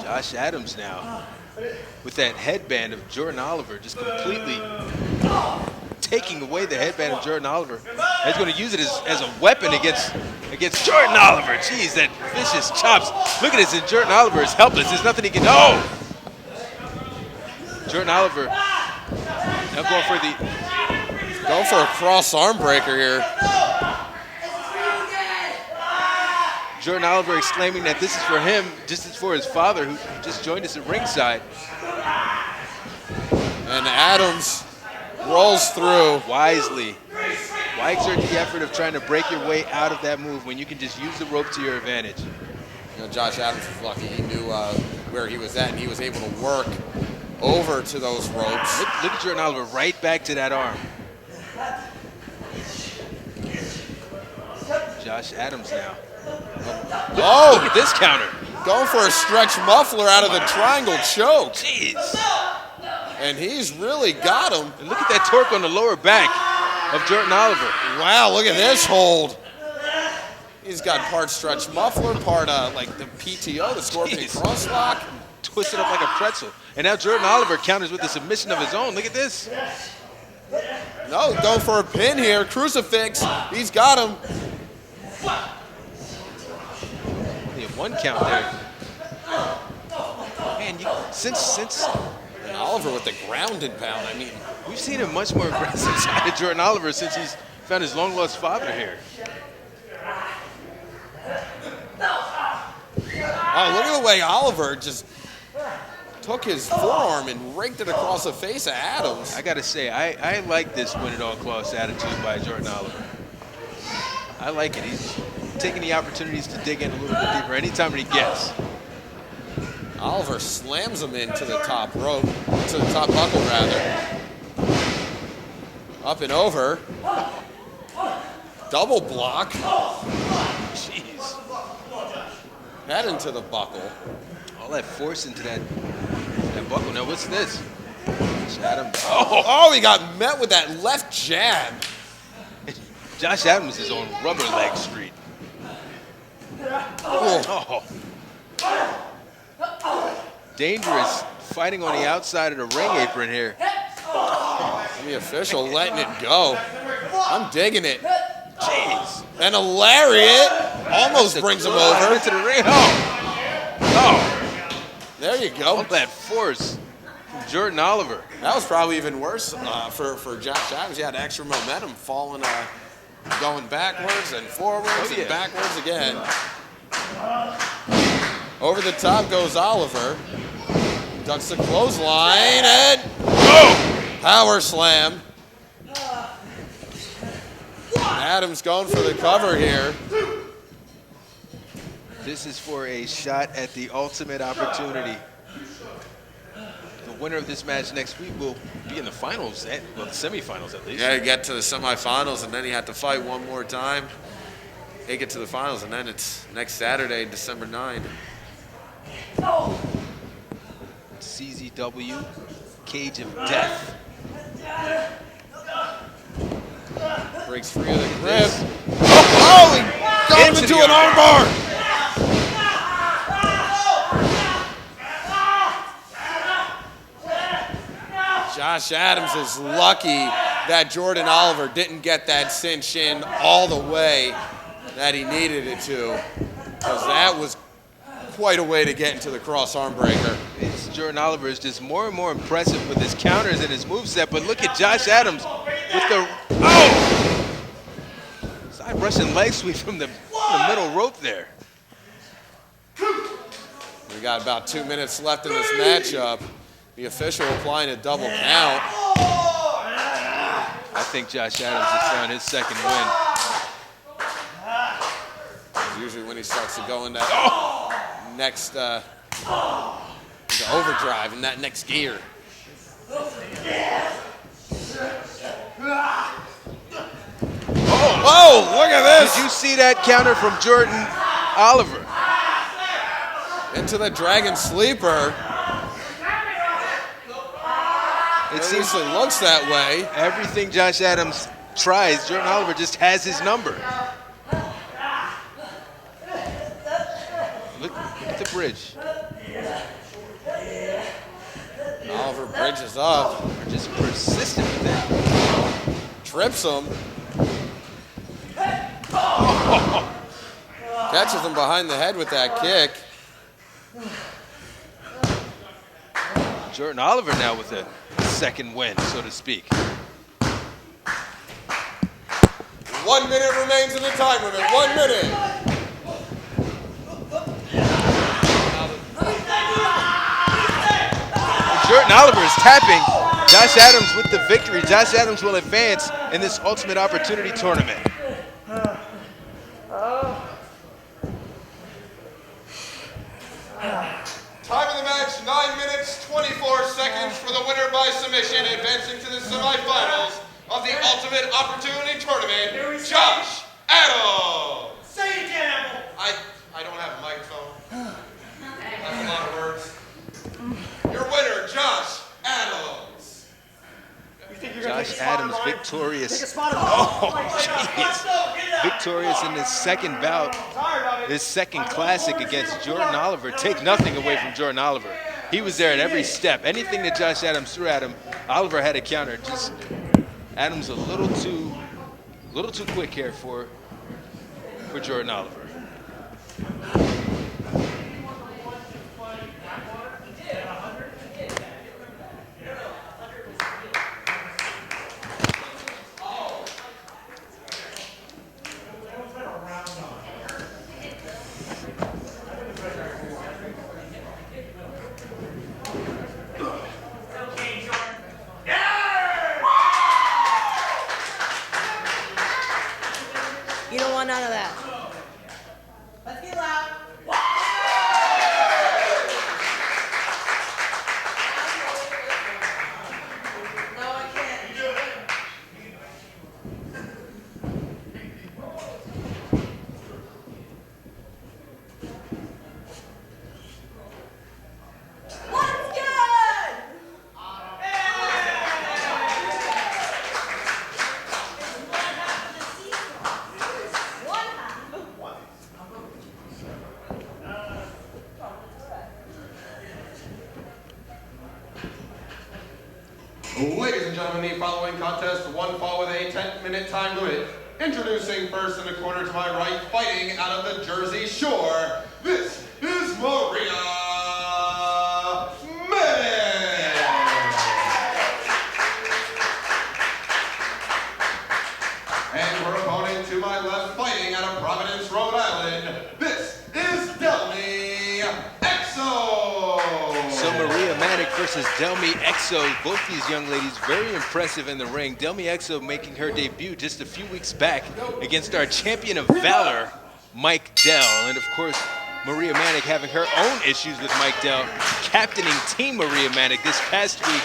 Speaker 2: Josh Adams now with that headband of Jordan Oliver, just completely taking away the headband of Jordan Oliver. He's going to use it as a weapon against Jordan Oliver. Jeez, that vicious chops. Look at this, and Jordan Oliver is helpless. There's nothing he can do. Oh! Jordan Oliver now
Speaker 3: going for a cross arm breaker here.
Speaker 2: Jordan Oliver exclaiming that this is for him, just as for his father, who just joined us at ringside.
Speaker 3: And Adams rolls through.
Speaker 2: Wisely. Why exert the effort of trying to break your way out of that move when you can just use the rope to your advantage?
Speaker 3: You know, Josh Adams was lucky. He knew where he was at, and he was able to work over to those ropes.
Speaker 2: Look at Jordan Oliver right back to that arm. Josh Adams now. Look at this counter.
Speaker 3: Going for a stretch muffler out of the triangle choke.
Speaker 2: Jeez.
Speaker 3: And he's really got him.
Speaker 2: And look at that torque on the lower back of Jordan Oliver.
Speaker 3: Wow, look at this hold. He's got part stretch muffler, part like the PTO, the Scorpion crosslock.
Speaker 2: Twisted up like a pretzel. And now Jordan Oliver counters with a submission of his own. Look at this.
Speaker 3: No, going for a pin here. Crucifix. He's got him.
Speaker 2: Only a one count there. Man, since
Speaker 3: and Oliver with the grounded pound. I mean,
Speaker 2: we've seen a much more aggressive side of Jordan Oliver since he's found his long lost father here.
Speaker 3: Oh, look at the way Oliver just took his forearm and raked it across the face of Adams.
Speaker 2: I gotta say, I like this win at all costs attitude by Jordan Oliver. I like it. He's taking the opportunities to dig in a little bit deeper anytime that he gets.
Speaker 3: Oliver slams him into the top rope, to the top buckle rather. Up and over. Double block.
Speaker 2: Jeez.
Speaker 3: Head into the buckle.
Speaker 2: All that force into that buckle. Now what's this? Adams.
Speaker 3: Oh, he got met with that left jab.
Speaker 2: Josh Adams is on rubber leg street. Oh. Dangerous fighting on the outside of the ring apron here.
Speaker 3: The official letting it go. I'm digging it.
Speaker 2: Jeez.
Speaker 3: And a lariat almost brings him over.
Speaker 2: Into the ring. Oh.
Speaker 3: There you go.
Speaker 2: All that force from Jordan Oliver.
Speaker 3: That was probably even worse for Josh Adams. He had extra momentum falling, going backwards and forwards and backwards again. Over the top goes Oliver. Ducks the clothesline and power slam. Adams going for the cover here.
Speaker 2: This is for a shot at the ultimate opportunity. The winner of this match next week will be in the finals, the semifinals at least.
Speaker 3: Yeah, you get to the semifinals, and then you have to fight one more time. They get to the finals, and then it's next Saturday, December 9.
Speaker 2: CZW, Cage of Death.
Speaker 3: Breaks free of the grip. Oh, he got him into an armbar. Josh Adams is lucky that Jordan Oliver didn't get that cinch in all the way that he needed it to, because that was quite a way to get into the cross arm breaker.
Speaker 2: Jordan Oliver is just more and more impressive with his counters and his moveset, but look at Josh Adams with the side Russian leg sweep from the middle rope there.
Speaker 3: We got about 2 minutes left in this matchup. The official applying a double count.
Speaker 2: I think Josh Adams has found his second win.
Speaker 3: Usually when he starts to go in that next into overdrive in that next gear. Oh, look at this.
Speaker 2: Did you see that counter from Jordan Oliver?
Speaker 3: Into the Dragon Sleeper.
Speaker 2: It
Speaker 3: At
Speaker 2: seems
Speaker 3: least it looks that way.
Speaker 2: everything Josh Adams tries, Jordan Oliver just has his number. Look at the bridge.
Speaker 3: Oliver bridges up.
Speaker 2: They're just persistent with that.
Speaker 3: Trips him. Catches him behind the head with that kick.
Speaker 2: Jordan Oliver now with a second win, so to speak.
Speaker 3: 1 minute remains in the time limit. 1 minute.
Speaker 2: Jordan Oliver is tapping. Josh Adams with the victory. Josh Adams will advance in this Ultimate Opportunity Tournament.
Speaker 1: Time of the match, 9 minutes, 24 seconds for the winner by submission, advancing to the semifinals of the Ultimate Opportunity Tournament, Josh Adams.
Speaker 8: Say it again, Emil.
Speaker 1: I don't have a microphone. That's a lot of words. Your winner, Josh Adams.
Speaker 8: You think you're gonna
Speaker 2: Josh
Speaker 8: take a spot
Speaker 2: Adams
Speaker 8: on mine?
Speaker 2: victorious.
Speaker 8: Take a spot on
Speaker 2: Oh,
Speaker 8: mine.
Speaker 2: jeez. Victorious in his second bout, his second classic against Jordan Oliver. Take nothing away from Jordan Oliver. He was there at every step. Anything that Josh Adams threw at him, Oliver had a counter. Just Adams a little too quick here for Jordan Oliver.
Speaker 11: You don't want none of that. Let's get loud. No, I can't. What's good?
Speaker 1: Ladies and gentlemen, the following contest, one fall with a 10-minute time limit. Introducing first in the corner to my right, fighting out of the Jersey Shore, this is Maria Manic. And her opponent to my left, fighting out of Providence, Rhode Island, this is Delmi Exo.
Speaker 2: So Maria Manic versus Delmi Exo. Both these young ladies very impressive in the ring. Delmi Exo making her debut just a few weeks back against our champion of Valor, Mike Dell. And of course, Maria Manic having her own issues with Mike Dell, captaining Team Maria Manic this past week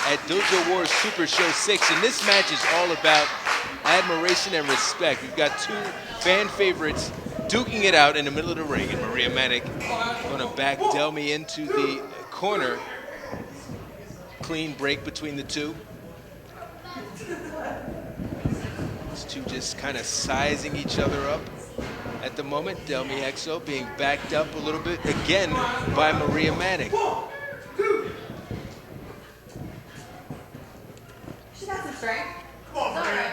Speaker 2: at Dojo Wars Super Show 6. And this match is all about admiration and respect. We've got two fan favorites duking it out in the middle of the ring. And Maria Manic going to back Delmi into the corner. Clean break between the two. These two just kind of sizing each other up at the moment. Delmi Exo being backed up a little bit again by Maria Manic.
Speaker 11: She got some strength. Come on, Maria.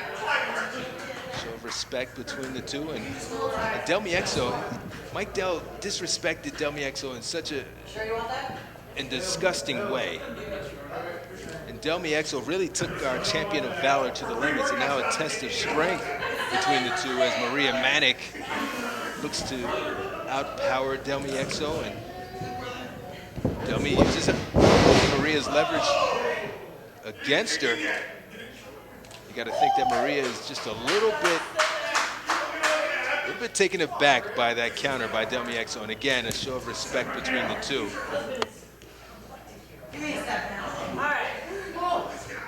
Speaker 2: Show of respect between the two. And Delmi Exo, Mike Dell disrespected Delmi Exo in such a
Speaker 11: Sure you want that?
Speaker 2: disgusting way. And Delmi Exo really took our champion of Valor to the limits, and now a test of strength between the two as Maria Manic looks to outpower Delmi Exo, and Delmi uses Maria's leverage against her. You got to think that Maria is just a little bit taken aback by that counter by Delmi Exo, and again, a show of respect between the two.
Speaker 11: Give me a step now. All right.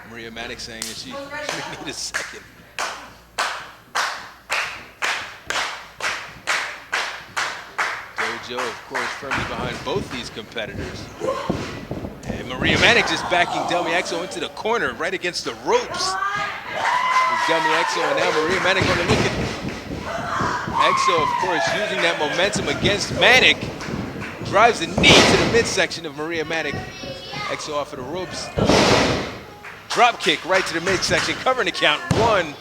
Speaker 2: Maria Manic saying that she may need a second. Dojo, of course, firmly behind both these competitors. Emil Maria Manic just backing Delmi Exo into the corner, right against the ropes. Delmi Exo, and now Maria Manic going to look at Exo, of course, using that momentum against Manic. Drives the knee to the midsection of Maria Manic. Exo off of the ropes. Drop kick right to the midsection, covering the count. 1,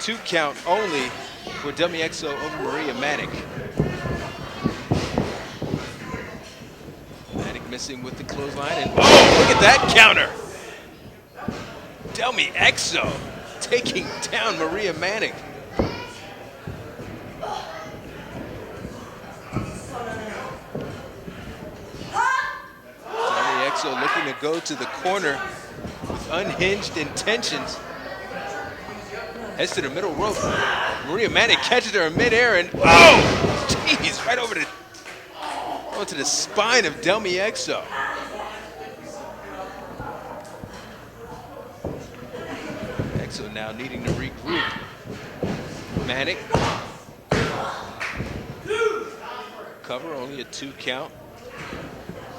Speaker 2: 2 count only for Delmi Exo over Maria Manic. Manic missing with the clothesline, and oh, look at that counter! Delmi Exo taking down Maria Manic. Delmi Exo looking to go to the corner with unhinged intentions. Heads to the middle rope. Maria Manic catches her in midair, and oh, jeez, right over onto the spine of Delmi Exo. Exo now needing to regroup. Manic. Cover, only a 2 count.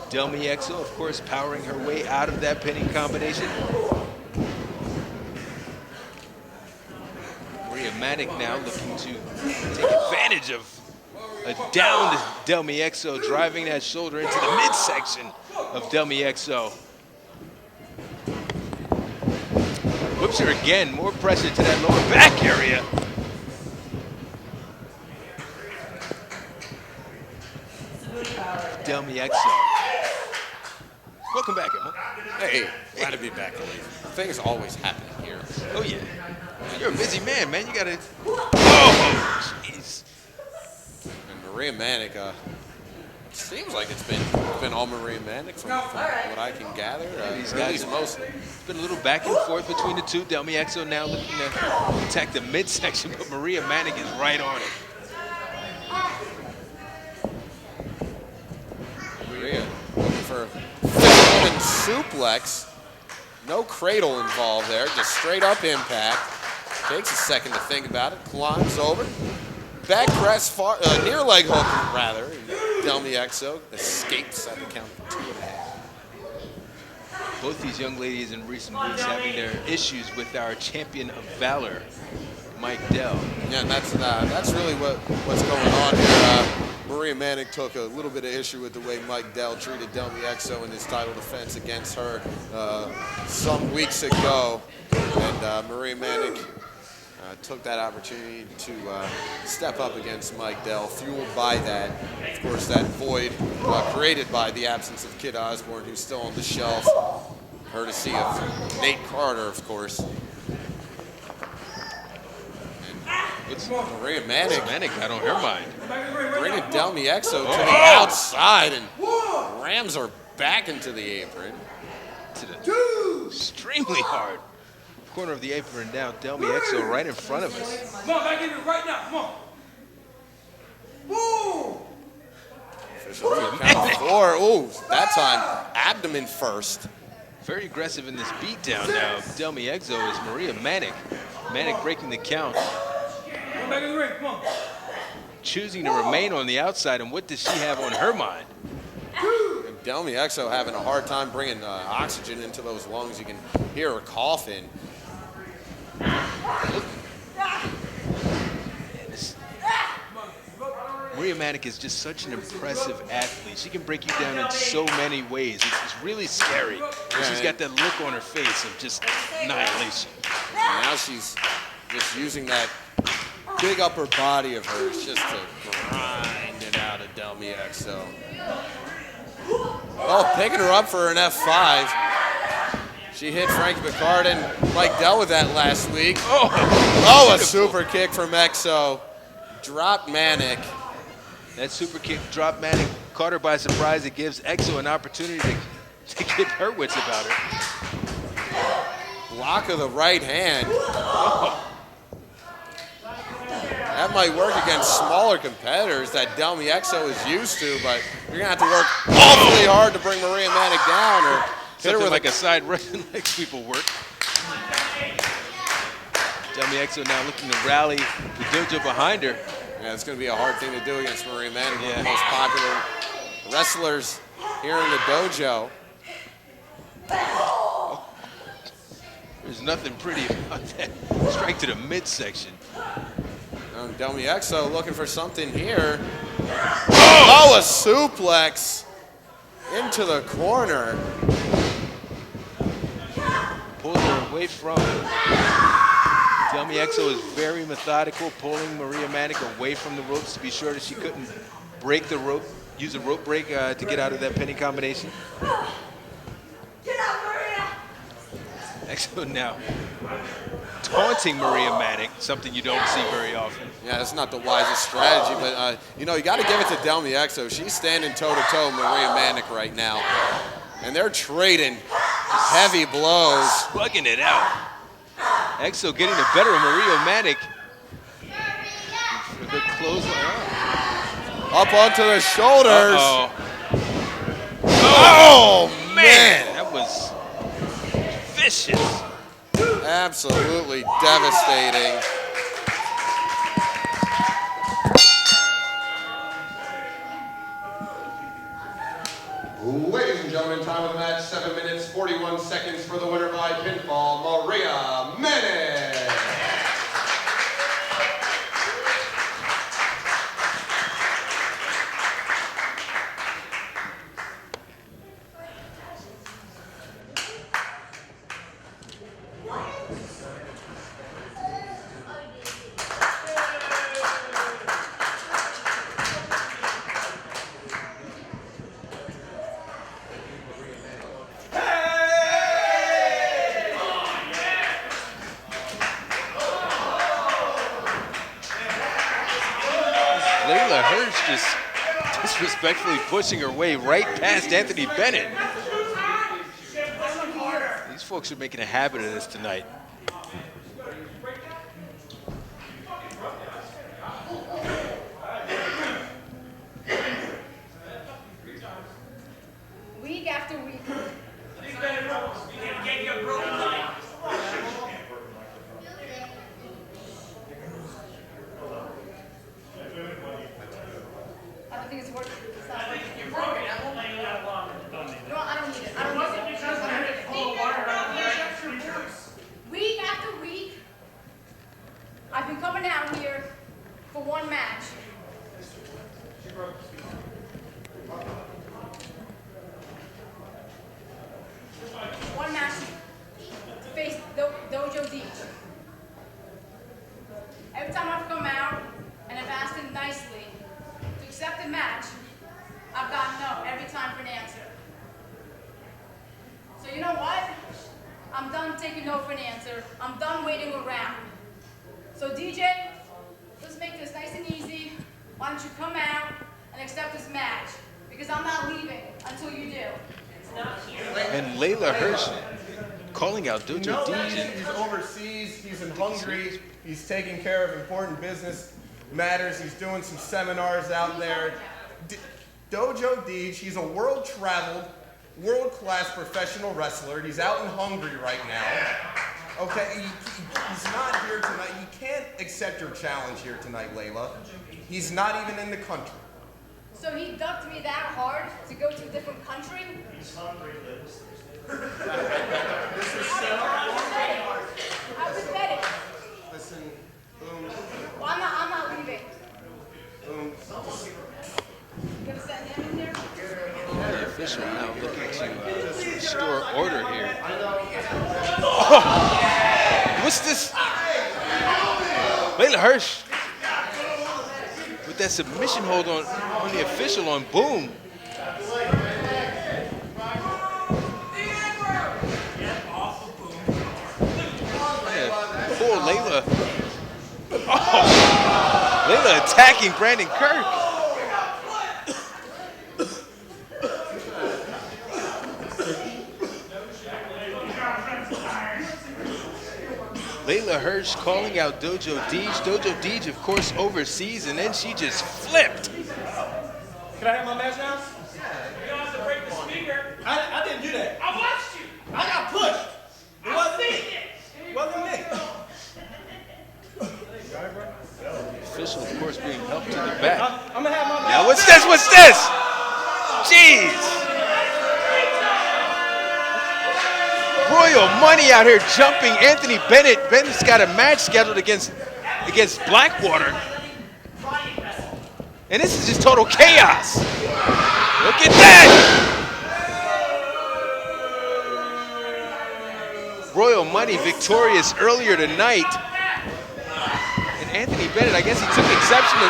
Speaker 2: Delmi Exo, of course, powering her way out of that pinning combination. Maria Manic now looking to take advantage of a downed Delmi Exo, driving that shoulder into the midsection of Delmi Exo. Whips her again, more pressure to that lower back area. Delmi Exo. Welcome back, Emil.
Speaker 3: Hey, glad to be back, Khaleef. Things always happen here.
Speaker 2: Oh, yeah. You're a busy man, man. You gotta. Oh, jeez.
Speaker 3: And Maria Manic, seems like it's been all Maria Manic from what I can gather.
Speaker 2: These
Speaker 3: at
Speaker 2: guys,
Speaker 3: least mostly.
Speaker 2: It's been a little back and forth between the two. Delmi Exo now looking to attack the midsection, but Maria Manic is right on it.
Speaker 3: Maria looking for a woman suplex. No cradle involved there, just straight up impact. Takes a second to think about it, climbs over. Back press, near leg hook rather. Delmi Exo escapes at the count of 2.5.
Speaker 2: Both these young ladies in recent weeks having their issues with our champion of Valor, Mike Dell.
Speaker 3: Yeah, and that's really what's going on here. Maria Manic took a little bit of issue with the way Mike Dell treated Delmi Exo in his title defense against her some weeks ago. And Maria Manic took that opportunity to step up against Mike Dell, fueled by that. Of course, that void created by the absence of Kid Osborne, who's still on the shelf, courtesy of Nate Carter, of course. It's Maria Manic
Speaker 2: got on her mind.
Speaker 3: Bringing Delmi Exo to the outside and rams her back into the apron.
Speaker 2: To the extremely hard corner of the apron now. Delmi Exo right in front of us.
Speaker 4: Come on, back in it right now. Come on. Woo!
Speaker 3: Count of 4. Ooh, that time abdomen first.
Speaker 2: Very aggressive in this beatdown now. Delmi Exo is Maria Manic. Manic breaking the count.
Speaker 4: Come back in the ring. Come on.
Speaker 2: Choosing to remain on the outside, and what does she have on her mind?
Speaker 3: And Delmi Exo having a hard time bringing oxygen into those lungs. You can hear her coughing.
Speaker 2: Maria Manic is just such an impressive athlete. She can break you down in so many ways. It's really scary. And she's got that look on her face of just annihilation.
Speaker 3: And now she's just using that big upper body of hers just to grind it out of Delmi Exo. Oh, picking her up for an F5. She hit Frankie Pickard and Mike Dell with that last week. Oh, a super kick from Exo. Drop Manic.
Speaker 2: That super kick dropped Manic, caught her by surprise. It gives Exo an opportunity to get her wits about her.
Speaker 3: Block of the right hand. That might work against smaller competitors that Delmi Exo is used to, but you're going to have to work awfully hard to bring Maria Manic down or hit her with
Speaker 2: like a side Russian leg sweep will work. Delmi Exo now looking to rally the dojo behind her.
Speaker 3: Yeah, it's going to be a hard thing to do against Maria Manic, one of the most popular wrestlers here in the dojo.
Speaker 2: There's nothing pretty about that. Strike to the midsection.
Speaker 3: Delmi Exo looking for something here. Oh, a suplex into the corner.
Speaker 2: Pulls her away from him. Delmi Exo is very methodical, pulling Maria Manic away from the ropes to be sure that she couldn't break the rope, use a rope break to get out of that penny combination.
Speaker 11: Get out, Maria!
Speaker 2: Exo now taunting Maria Manic, something you don't see very often.
Speaker 3: Yeah, that's not the wisest strategy, but you know, you got to give it to Delmi Exo. She's standing toe-to-toe with Maria Manic right now, and they're trading heavy blows.
Speaker 2: Slugging it out. Exo getting the better of Maria Manic. For the clothesline.
Speaker 3: Up onto the shoulders.
Speaker 2: Uh-oh.
Speaker 3: Oh, man.
Speaker 2: That was vicious.
Speaker 3: Absolutely devastating.
Speaker 1: Ladies and gentlemen, time of the match, 7 minutes, 41 seconds for the winner by pinfall, Maria Manic.
Speaker 2: Just disrespectfully pushing her way right past Anthony Bennett. These folks are making a habit of this tonight.
Speaker 11: Week after week. I don't think it's working. It's not working. No, I don't need it. I don't need it. Week after week, I've been coming out here for one match. One match to face Dojo Deep. Every time I've come out and I've asked him nicely to accept the match, I've gotten no every time for an answer. So you know what? I'm done taking no for an answer. I'm done waiting around. So DJ, let's make this nice and easy. Why don't you come out and accept this match? Because I'm not leaving until you do.
Speaker 2: And Layla Hirsch calling out Dojo
Speaker 1: No,
Speaker 2: DJ.
Speaker 1: he's overseas, he's in Hungary, he's taking care of important business matters, he's doing some seminars out there. Dojo Deej, he's a world-traveled, world-class professional wrestler. He's out in Hungary right now. Okay, he's not here tonight. He can't accept your challenge here tonight, Layla. He's not even in the country.
Speaker 11: So he ducked me that hard to go to a different country?
Speaker 1: He's hungry, Liz.
Speaker 11: I was betting.
Speaker 1: Listen, boom.
Speaker 11: Well, I'm not leaving.
Speaker 1: Boom.
Speaker 11: You gonna send him in there?
Speaker 2: The official now looking to restore order here. Oh, what's this? Layla Hirsch with that submission hold on the official on Boom. Yeah, poor Layla. Oh, Layla attacking Brandon Kirk. Layla Hirsch calling out Dojo Deej. Dojo Deej, of course, overseas, and then she just flipped.
Speaker 6: Can I have my match now? You don't have to break the speaker. I didn't do that. I watched you. I got pushed. It wasn't me. It wasn't me.
Speaker 2: The official, of course, being helped to the back.
Speaker 6: I'm gonna have my match.
Speaker 2: Now, what's this? What's this? Jeez. Royal Money out here jumping Anthony Bennett. Bennett's got a match scheduled against Blackwater. And this is just total chaos. Look at that! Royal Money victorious earlier tonight. And Anthony Bennett, I guess he took exception to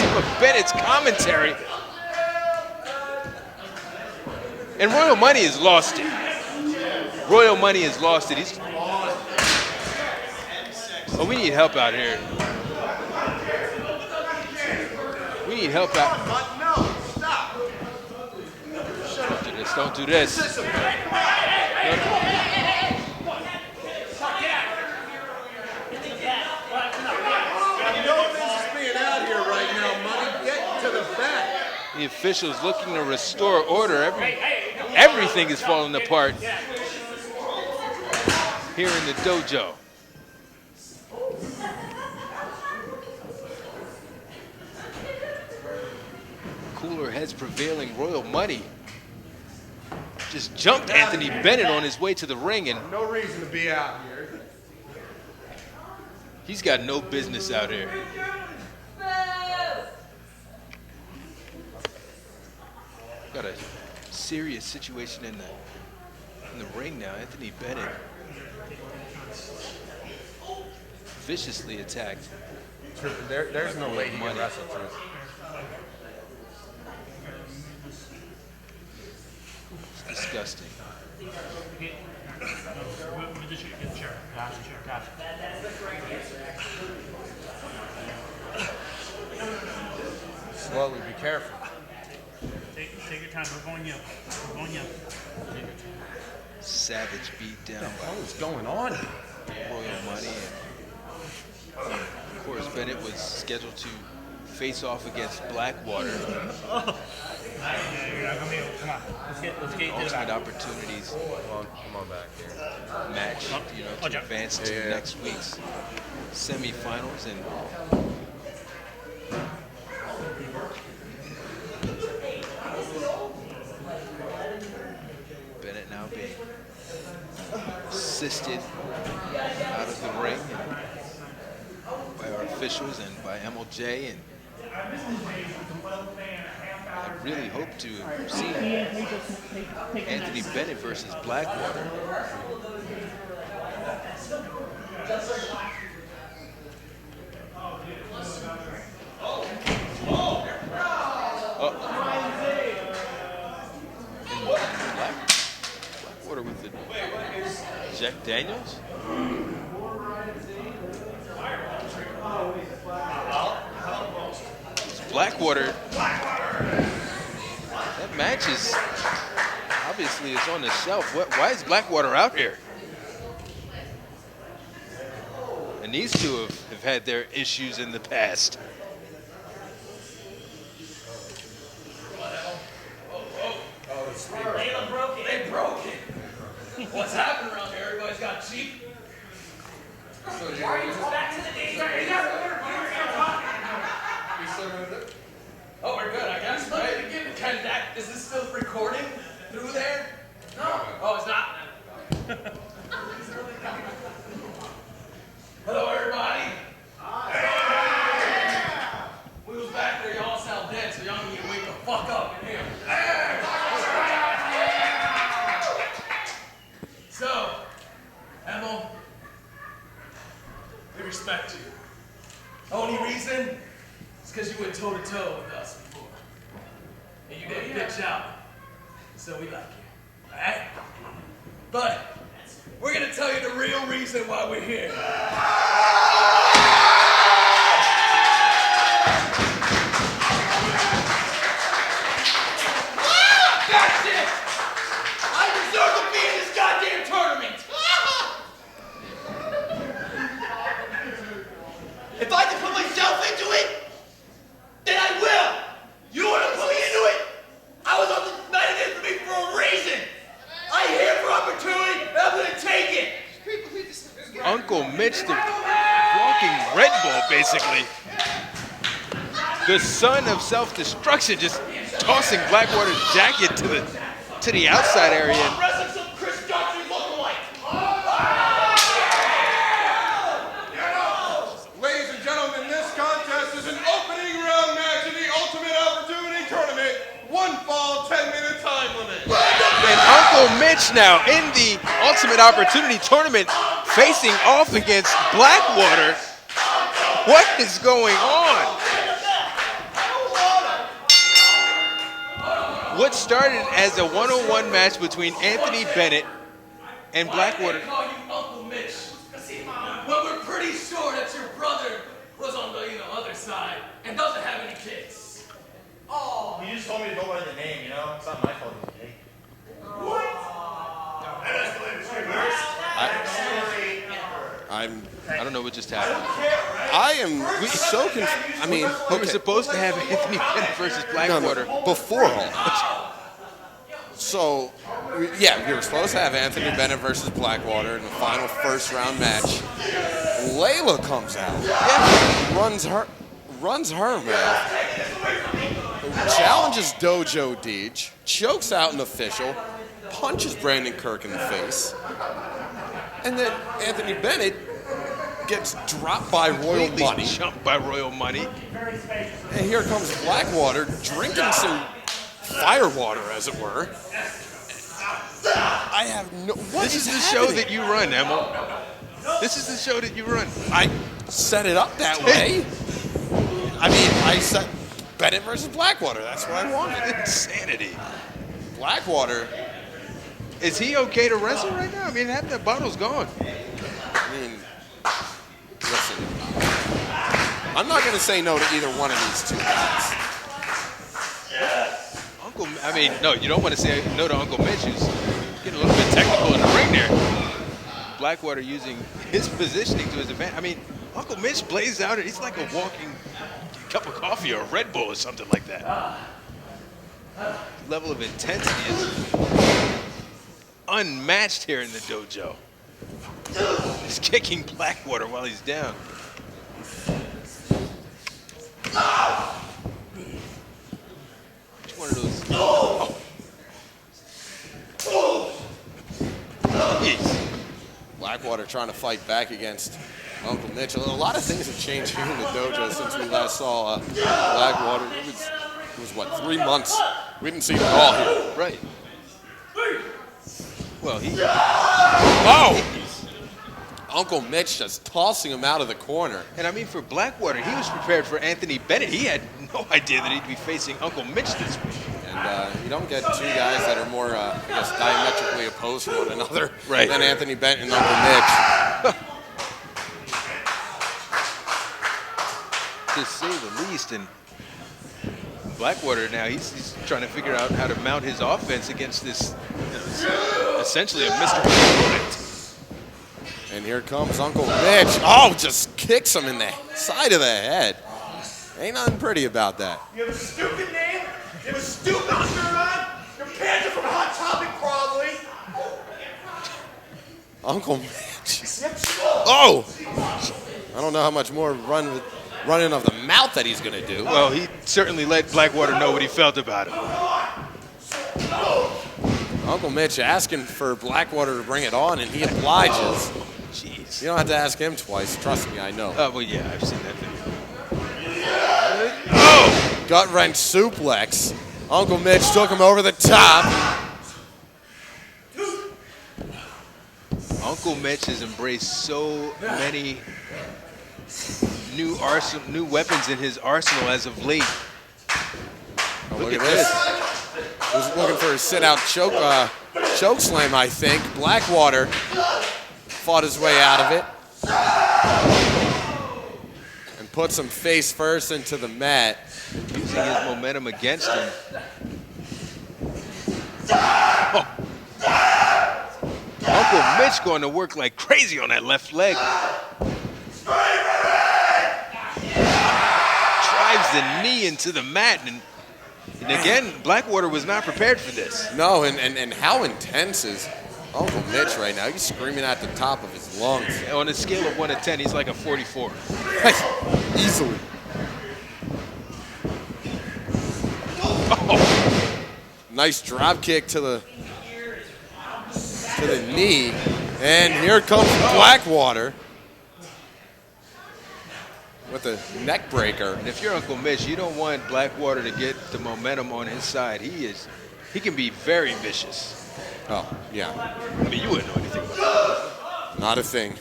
Speaker 2: some of Bennett's commentary. And Royal Money has lost it. Royal Money has lost it. Oh, we need help out here. We need help out.
Speaker 1: No, stop.
Speaker 2: Don't do this. Don't do this. The officials looking to restore order. Everything is falling apart here in the dojo. Cooler heads prevailing. Royal Money just jumped Anthony Bennett on his way to the ring, and
Speaker 1: no reason to be out here.
Speaker 2: He's got no business out here. Got a serious situation in the ring now. Anthony Bennett viciously attacked.
Speaker 1: There's no way he can wrestle, Truth.
Speaker 2: It's disgusting.
Speaker 3: Slowly, be careful.
Speaker 8: Take your time. We're going young. We're going young.
Speaker 2: Savage beat down by
Speaker 3: What is going on?
Speaker 2: Royal Money. And of course, Bennett was scheduled to face off against Blackwater.
Speaker 8: Come on. Let's get
Speaker 2: Ultimate opportunities.
Speaker 3: Come on back here.
Speaker 2: Match, to advance to next week's semifinals. And Bennett now being assisted out of the ring by our officials and by MLJ. And I really hope to see Anthony Bennett versus Blackwater. Blackwater with the Jack Daniels. It's Blackwater. That match is obviously is on the shelf. Why is Blackwater out here? And these two have had their issues in the past.
Speaker 6: They broke it. What's happening around here? Everybody's got cheap. Why are you back to the days? Oh, we're good, I guess. Right? Is this still recording through there? No. Oh, it's not. Hello, everybody. We was back there. Y'all sound dead, so y'all need to wake the fuck up in here. So, Emil, we respect you. Only reason is because you went toe-to-toe with us before. And you did a good job. So we like you. Alright? But we're gonna tell you the real reason why we're here. That's it! I deserve to be in this goddamn tournament! If I can put myself into it, then I will! You want to put me into it? I was on the night of infamy for a reason! I'm here for opportunity, and I'm gonna take it!
Speaker 2: Uncle Mitch, the walking Red Bull, basically. The son of self-destruction, just tossing Blackwater's jacket to the outside area.
Speaker 6: Wrestling some Chris Johnson lookalike.
Speaker 2: Uncle Mitch now in the Ultimate Opportunity Tournament facing off against Blackwater. What is going on? What started as a one-on-one match between Anthony Bennett and Blackwater.
Speaker 6: Why do they call you Uncle Mitch? Well, we're pretty sure that your brother was on the other side and doesn't have any kids.
Speaker 8: Oh. You just told me to go by the name, you know? It's not my fault.
Speaker 2: I don't know what just happened.
Speaker 3: I am so confused. I mean,
Speaker 2: we were supposed to have Anthony Bennett versus Blackwater.
Speaker 3: No, before all that. So, we were supposed to have Anthony Bennett versus Blackwater in the final first round match. Layla comes out, runs her mouth, challenges Dojo Deej, chokes out an official, punches Brandon Kirk in the face, and then Anthony Bennett gets dropped by Royal Money.
Speaker 2: Jumped by Royal Money.
Speaker 3: And here comes Blackwater drinking some firewater, as it were. I have no.
Speaker 2: This is the show that you run, Emil. This is the show that you run.
Speaker 3: I set it up that way. I mean, I set Bennett versus Blackwater. That's what I wanted.
Speaker 2: Insanity.
Speaker 3: Blackwater.
Speaker 2: Is he okay to wrestle right now? I mean, half that bottle's gone.
Speaker 3: I mean, listen. I'm not going to say no to either one of these two guys.
Speaker 2: No, you don't want to say no to Uncle Mitch, who's getting a little bit technical in the ring there. Blackwater using his positioning to his advantage. I mean, Uncle Mitch blazed out, and he's like a walking cup of coffee or a Red Bull or something like that. The level of intensity is unmatched here in the dojo. He's kicking Blackwater while he's down. One of those.
Speaker 3: Blackwater trying to fight back against Uncle Mitch. A lot of things have changed here in the dojo since we last saw Blackwater. It was what, 3 months? We didn't see him at all here.
Speaker 2: Right. Well,
Speaker 3: Uncle Mitch just tossing him out of the corner.
Speaker 2: And I mean, for Blackwater, he was prepared for Anthony Bennett. He had no idea that he'd be facing Uncle Mitch this week.
Speaker 3: And you don't get two guys that are more, I guess, diametrically opposed from one another than Anthony Bennett and Uncle Mitch.
Speaker 2: To say the least. And Blackwater now, he's trying to figure out how to mount his offense against this, essentially a mystery opponent.
Speaker 3: And here comes Uncle Mitch. Oh, just kicks him in the side of the head. Ain't nothing pretty about that.
Speaker 8: You have a stupid name? You have a stupid shirt on? Your pants are from Hot Topic, probably.
Speaker 3: Uncle Mitch. Oh! I don't know how much more running of the mouth that he's going to do.
Speaker 2: Well, he certainly let Blackwater know what he felt about him.
Speaker 3: Uncle Mitch asking for Blackwater to bring it on, and he obliges.
Speaker 2: Jeez.
Speaker 3: You don't have to ask him twice. Trust me, I know.
Speaker 2: Oh, well, yeah, I've seen that video.
Speaker 3: Oh! Gut wrench suplex. Uncle Mitch took him over the top.
Speaker 2: Uncle Mitch has embraced so many new weapons in his arsenal as of late.
Speaker 3: Oh, look at this. He was looking for a sit-out choke slam, I think. Blackwater fought his way out of it. And puts him face first into the mat.
Speaker 2: Using his momentum against him. Oh. Uncle Mitch going to work like crazy on that left leg. Drives the knee into the mat. And again, Blackwater was not prepared for this.
Speaker 3: No, and how intense is Uncle Mitch right now? He's screaming at the top of his lungs.
Speaker 2: On a scale of 1 to 10, he's like a 44.
Speaker 3: Easily.
Speaker 2: Oh.
Speaker 3: Nice drop kick to the knee. And here comes Blackwater with a neck breaker.
Speaker 2: And if you're Uncle Mitch, you don't want Blackwater to get the momentum on his side. He is he can be very vicious.
Speaker 3: Oh, yeah.
Speaker 2: I mean, you wouldn't know anything about that.
Speaker 3: Not a thing.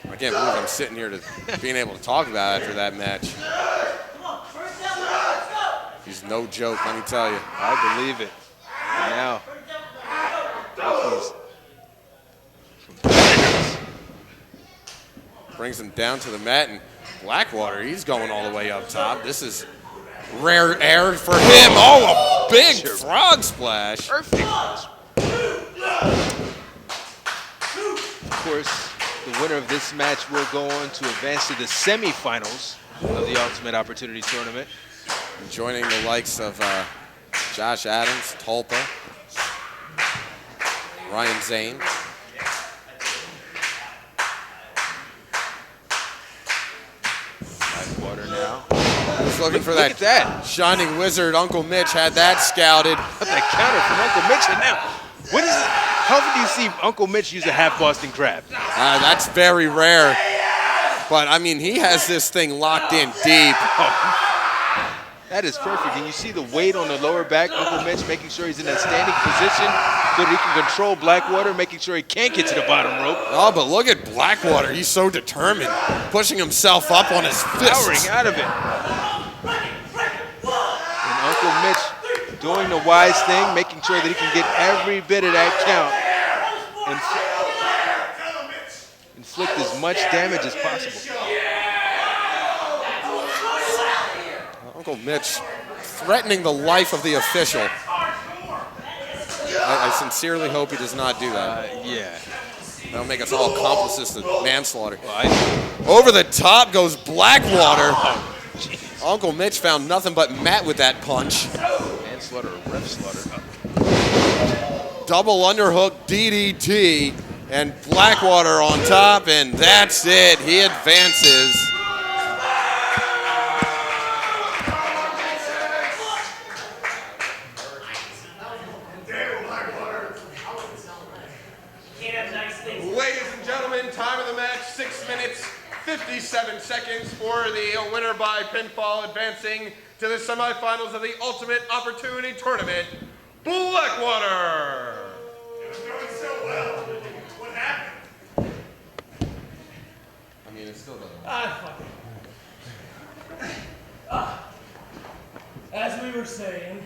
Speaker 3: I can't believe I'm sitting here to being able to talk about it after that match. He's no joke, let me tell you.
Speaker 2: I believe it. And now,
Speaker 3: brings him down to the mat, and Blackwater, he's going all the way up top. This is rare air for him. Oh, a big frog splash.
Speaker 2: Perfect. Of course, the winner of this match will go on to advance to the semifinals of the Ultimate Opportunity Tournament.
Speaker 3: Joining the likes of Josh Adams, Tulpa, Ryan Zane.
Speaker 2: Blackwater now.
Speaker 3: He's looking for that Shining Wizard. Uncle Mitch had that scouted.
Speaker 2: That counter from Uncle Mitch. And now, what is it? How often do you see Uncle Mitch use a half Boston crab?
Speaker 3: That's very rare. But, I mean, he has this thing locked in deep.
Speaker 2: That is perfect. And you see the weight on the lower back, Uncle Mitch making sure he's in that standing position so that he can control Blackwater, making sure he can't get to the bottom rope.
Speaker 3: Oh, but look at Blackwater. He's so determined, pushing himself up on his fists.
Speaker 2: Powering out of it. And Uncle Mitch doing the wise thing, making sure that he can get every bit of that count and inflict as much damage as possible.
Speaker 3: Uncle Mitch threatening the life of the official. I sincerely hope he does not do that.
Speaker 2: Yeah.
Speaker 3: That'll make us all accomplices to manslaughter. Over the top goes Blackwater. Uncle Mitch found nothing but mat with that punch.
Speaker 2: Manslaughter or ref slaughter.
Speaker 3: Double underhook DDT, and Blackwater on top, and that's it. He advances.
Speaker 1: Ladies and gentlemen, time of the match, 6 minutes, 57 seconds for the winner by pinfall, advancing to the semifinals of the Ultimate Opportunity Tournament, Blackwater.
Speaker 8: It was going so well. What happened?
Speaker 3: I mean, it still doesn't.
Speaker 6: As we were saying,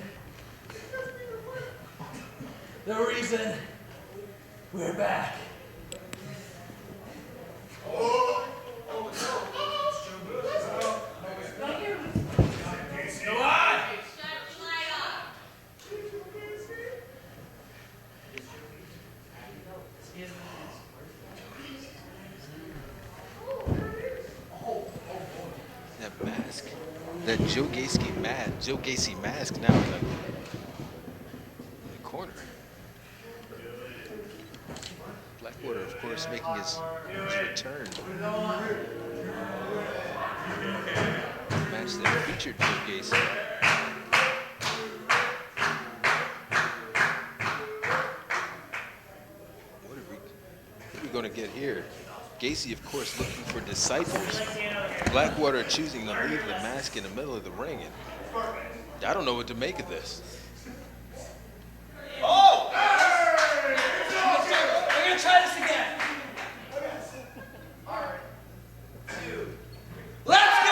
Speaker 6: the reason we're back.
Speaker 2: That mask, that Joe Gacy mask now in the corner. Blackwater, of course, making his return. Match that featured Joe Gacy. What are we going to get here? Gacy, of course, looking for disciples. Blackwater choosing to leave the mask in the middle of the ring. And I don't know what to make of this.
Speaker 6: Oh! We're going to try this again. Let's go!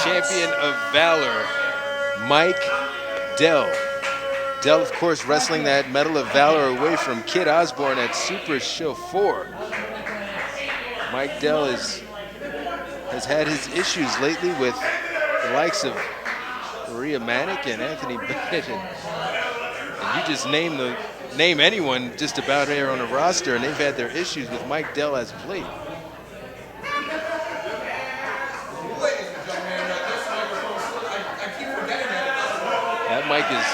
Speaker 2: Champion of Valor, Mike Dell. Dell, of course, wrestling that Medal of Valor away from Kid Osborne at Super Show 4. Mike Dell has had his issues lately with the likes of Maria Manic and Anthony Bennett. And you just name anyone just about here on the roster, and they've had their issues with Mike Dell as of late. That mic is...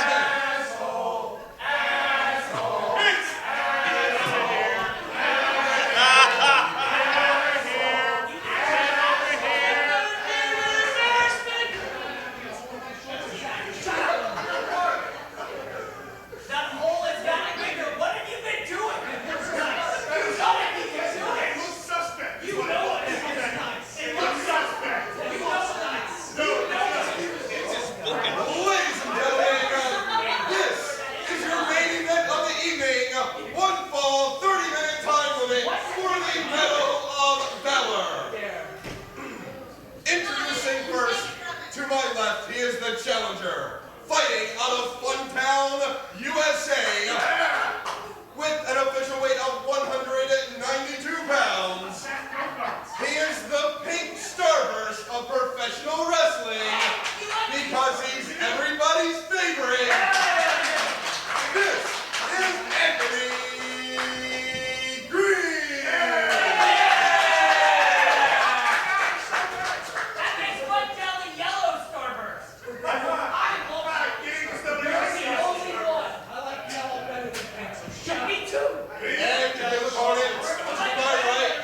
Speaker 1: And his opponent, right,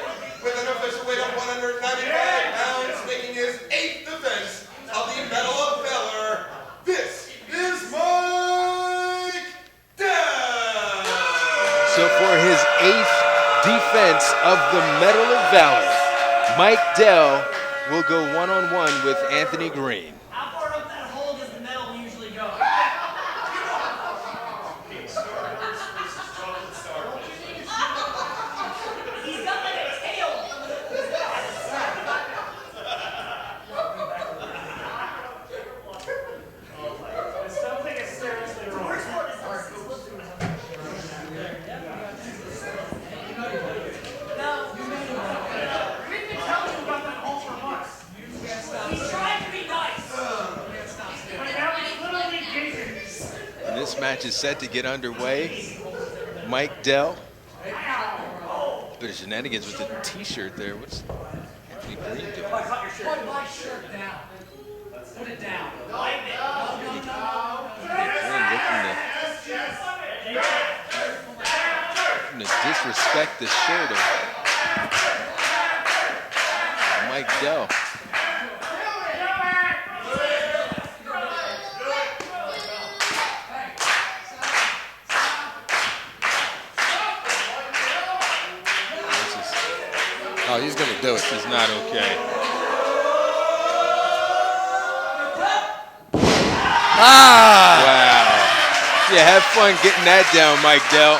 Speaker 1: with an official weight of 195 pounds, making his 8th defense of the Medal of Valor. This is Mike Dell.
Speaker 2: So for his 8th defense of the Medal of Valor, Mike Dell will go one-on-one with Anthony Greene.
Speaker 6: How far up that hole does the metal usually go? He's got like a tail.
Speaker 8: Something is seriously wrong. We've been telling you about that hole for months.
Speaker 6: He's trying to be nice.
Speaker 8: But now he's literally gaping.
Speaker 2: And this match is set to get underway. Mike Dell. Bit of shenanigans with the t-shirt there. What's Anthony Greene doing?
Speaker 6: Put my shirt down. Put it down.
Speaker 2: Looking to disrespect the shirt of Mike Dell.
Speaker 3: Oh, he's going to do it.
Speaker 2: This is not okay.
Speaker 3: Ah!
Speaker 2: Wow. Yeah, have fun getting that down, Mike Dell.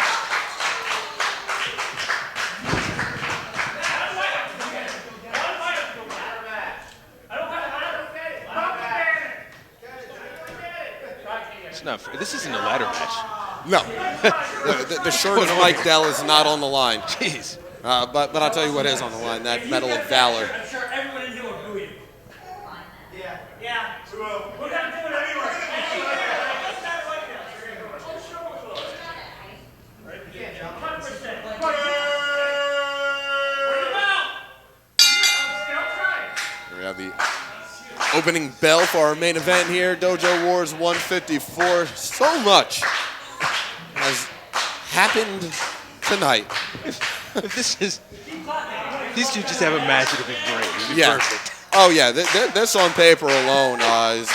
Speaker 2: It's not fair. This isn't a ladder match.
Speaker 3: No. the shirt of Mike Dell is not on the line.
Speaker 2: Jeez.
Speaker 3: But I'll tell you what is on the line, that Medal of Valor.
Speaker 6: I'm sure everyone in here will boo you. Yeah. Yeah. We're going to do it anyway.
Speaker 3: We have the opening bell for our main event here, Dojo Wars 154. So much has happened tonight.
Speaker 2: These two just have a match that'll be great. It'll be perfect.
Speaker 3: Oh yeah, this on paper alone is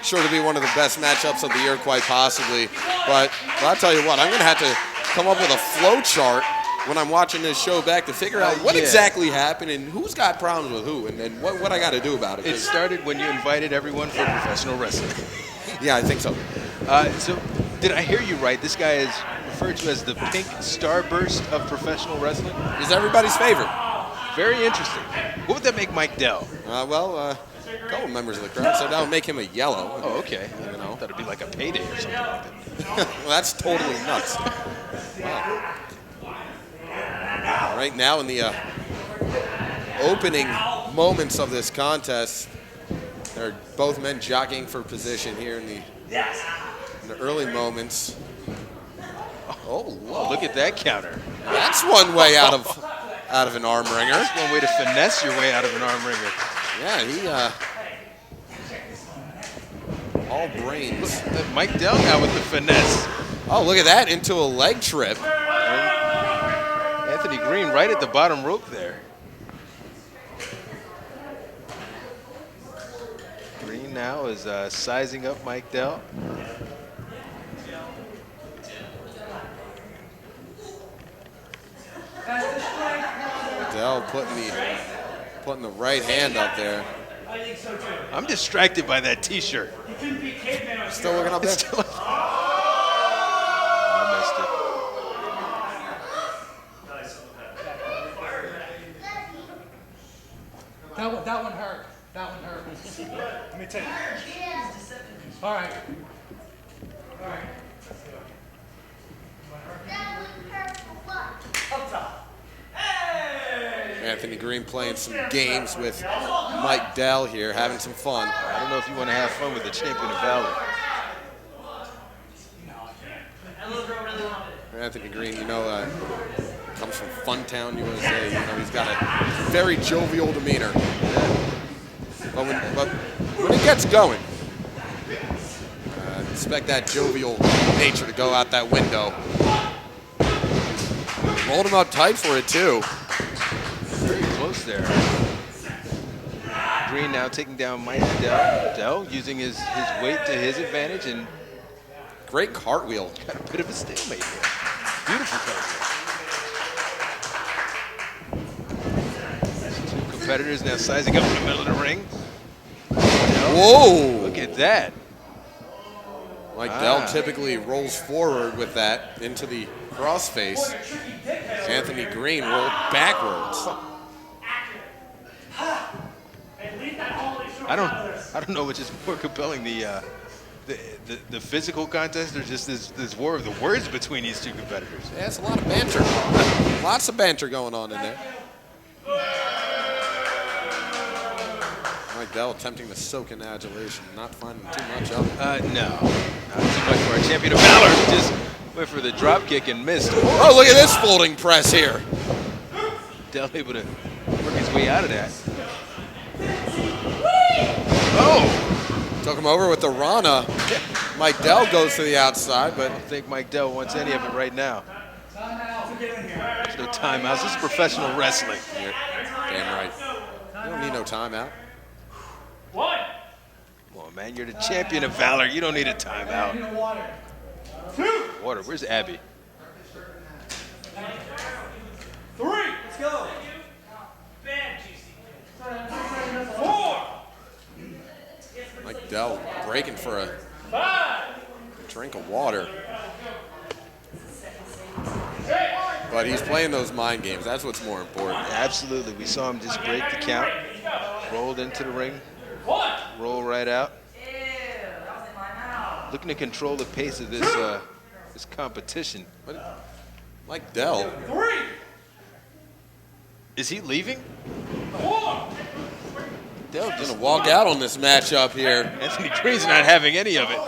Speaker 3: sure to be one of the best matchups of the year, quite possibly. But I'll tell you what, I'm going to have to come up with a flow chart when I'm watching this show back to figure out what exactly happened and who's got problems with who and what I got to do about it.
Speaker 2: It started when you invited everyone for professional wrestling.
Speaker 3: Yeah, I think so.
Speaker 2: So did I hear you right? This guy is referred to as the pink starburst of professional wrestling?
Speaker 3: He's everybody's favorite.
Speaker 2: Very interesting. What would that make Mike Dell?
Speaker 3: A couple members of the crowd said that would make him a yellow.
Speaker 2: Oh, okay. You know, that'd be like a payday or something like that.
Speaker 3: Well, that's totally nuts. Wow. Right now in the opening moments of this contest, they're both men jockeying for position here in the early moments. Oh, whoa.
Speaker 2: Look at that counter.
Speaker 3: That's one way out of an arm wringer.
Speaker 2: That's one way to finesse your way out of an arm wringer.
Speaker 3: Yeah, all brains.
Speaker 2: Mike Dell now with the finesse.
Speaker 3: Oh, look at that, into a leg trip.
Speaker 2: And Anthony Greene right at the bottom rope there. Greene now is sizing up Mike Dell.
Speaker 3: Dell putting the right hand up there.
Speaker 6: I think so too.
Speaker 2: I'm distracted by that T-shirt.
Speaker 6: You couldn't be caveman.
Speaker 3: Still looking up there?
Speaker 2: I missed it.
Speaker 8: That one hurt. That one hurt. Let me take it. All right. All right.
Speaker 6: Up top.
Speaker 3: Anthony Greene playing some games with Mike Dell here, having some fun.
Speaker 2: I don't know if you want to have fun with the champion of Valor.
Speaker 3: Anthony Greene, comes from Funtown, USA. He's got a very jovial demeanor. But when it gets going, expect that jovial nature to go out that window. Rolled him up tight for it, too.
Speaker 2: Very close there. Greene now taking down Mike Dell. Dell using his weight to his advantage and
Speaker 3: great cartwheel.
Speaker 2: Got a bit of a stalemate here. Beautiful cartwheel. Two competitors now sizing up in the middle of the ring.
Speaker 3: Whoa!
Speaker 2: Look at that.
Speaker 3: Mike Dell typically rolls forward with that into the crossface. Anthony Greene rolled backwards.
Speaker 2: I don't know which is more compelling, the physical contest or just this war of the words between these two competitors.
Speaker 3: Yeah, it's a lot of banter. Lots of banter going on in there. Mike Dell attempting to soak in adulation, not finding too much of it.
Speaker 2: No, not too much for our champion of Valor. Just went for the drop kick and missed.
Speaker 3: Oh, look at this folding press here.
Speaker 2: Dell able to work his way out of that. Oh!
Speaker 3: Took him over with the Rana. Mike Dell goes to the outside, but
Speaker 2: I don't think Mike Dell wants any of it right now. There's no timeouts. This is professional wrestling.
Speaker 3: You're damn right. You don't need no timeout.
Speaker 2: Come on, man. You're the champion of Valor. You don't need a timeout. Water. Where's Abby?
Speaker 4: 3. Let's go. 4.
Speaker 3: Mike Dell breaking for a drink of water. But he's playing those mind games. That's what's more important.
Speaker 2: Absolutely. We saw him just break the count. Rolled into the ring. Roll right out. Looking to control the pace of this this competition.
Speaker 3: Mike Dell.
Speaker 4: 3.
Speaker 2: Is he leaving?
Speaker 4: 4.
Speaker 2: Dell
Speaker 3: Just gonna walk out on this matchup here.
Speaker 2: Anthony Greene's not having any of it.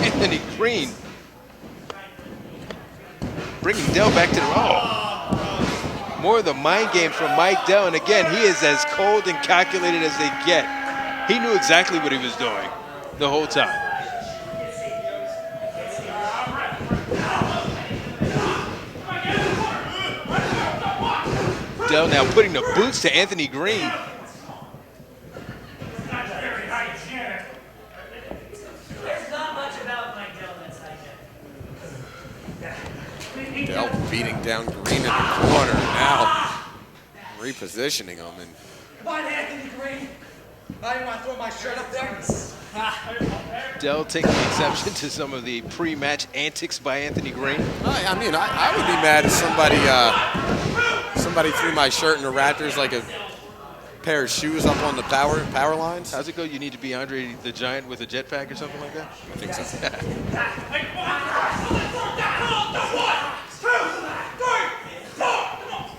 Speaker 2: Anthony Greene bringing Dell back to the more of the mind game from Mike Dell, and again, he is as cold and calculated as they get. He knew exactly what he was doing the whole time. Dell now putting the boots to Anthony Greene.
Speaker 3: Dell beating down Greene in the corner now, repositioning him. And
Speaker 6: Come on, Anthony Greene. I didn't want to throw my shirt up there.
Speaker 2: Dell taking exception to some of the pre-match antics by Anthony Greene.
Speaker 3: I mean, I would be mad if somebody threw my shirt in the Raptors like a pair of shoes up on the power lines.
Speaker 2: How's it go? You need to be Andre the Giant with a jetpack or something like that?
Speaker 3: I think so.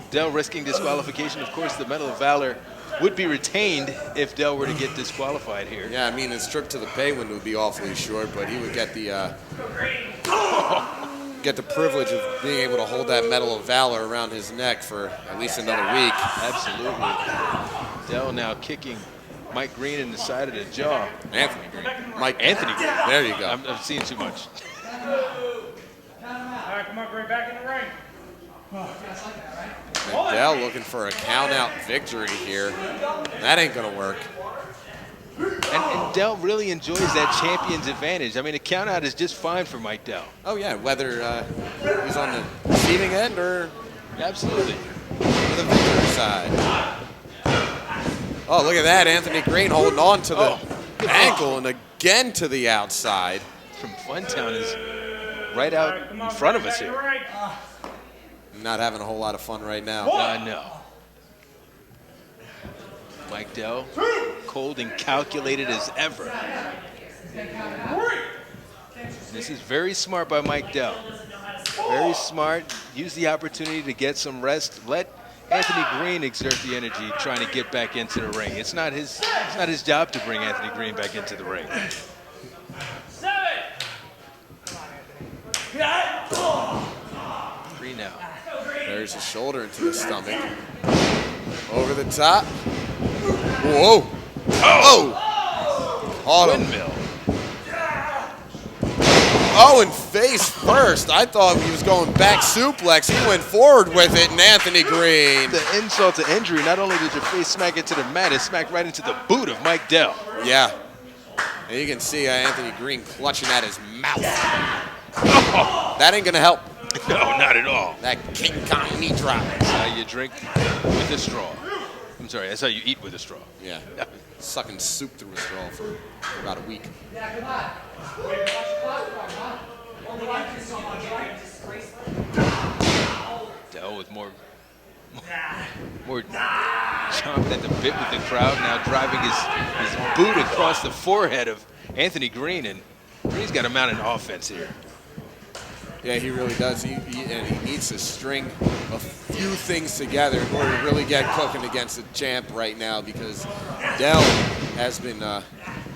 Speaker 2: Dell risking disqualification. Of course, the Medal of Valor would be retained if Dell were to get disqualified here.
Speaker 3: Yeah, I mean, his trip to the pay window would be awfully short, but he would get the privilege of being able to hold that Medal of Valor around his neck for at least another week.
Speaker 2: Absolutely. Dell now kicking Mike Greene in the side of the jaw.
Speaker 3: Anthony Greene.
Speaker 2: Anthony Greene.
Speaker 3: There you go.
Speaker 2: I'm seeing too much.
Speaker 4: All right, come on, Greene, back in the ring.
Speaker 3: Dell looking for a count-out victory here. That ain't going to work.
Speaker 2: And Dell really enjoys that champion's advantage. I mean, a count-out is just fine for Mike Dell.
Speaker 3: Oh, yeah, whether he's on the receiving end or
Speaker 2: absolutely
Speaker 3: to the victory side. Oh, look at that. Anthony Greene holding on to the ankle and again to the outside.
Speaker 2: From Funtown is right out in front of us here.
Speaker 3: Not having a whole lot of fun right now.
Speaker 2: No. Mike Dell, cold and calculated as ever. This is very smart by Mike Dell. Very smart. Use the opportunity to get some rest. Let Anthony Greene exert the energy trying to get back into the ring. It's not his job to bring Anthony Greene back into the ring. 3 now.
Speaker 3: There's a shoulder into the stomach. Over the top. Whoa. Oh!
Speaker 2: Windmill.
Speaker 3: Oh, and face first. I thought he was going back suplex. He went forward with it, and Anthony Greene.
Speaker 2: The insult to injury, not only did your face smack into the mat, it smacked right into the boot of Mike Dell.
Speaker 3: Yeah. And you can see Anthony Greene clutching at his mouth.
Speaker 2: Oh.
Speaker 3: That ain't going to help.
Speaker 2: No, not at all.
Speaker 3: That King Kong knee drop.
Speaker 2: That's how you drink with a straw. I'm sorry, that's how you eat with a straw.
Speaker 3: Yeah. Sucking soup through a straw for about a week.
Speaker 9: Yeah, come on. Wait, watch the clock, huh? Only like you so much, right?
Speaker 2: Dell with more chomping at the bit with the crowd, now driving his boot across the forehead of Anthony Greene, and Greene's got a mountain offense here.
Speaker 3: Yeah, he really does. And he needs to string a few things together in order to really get cooking against the champ right now, because Dell has been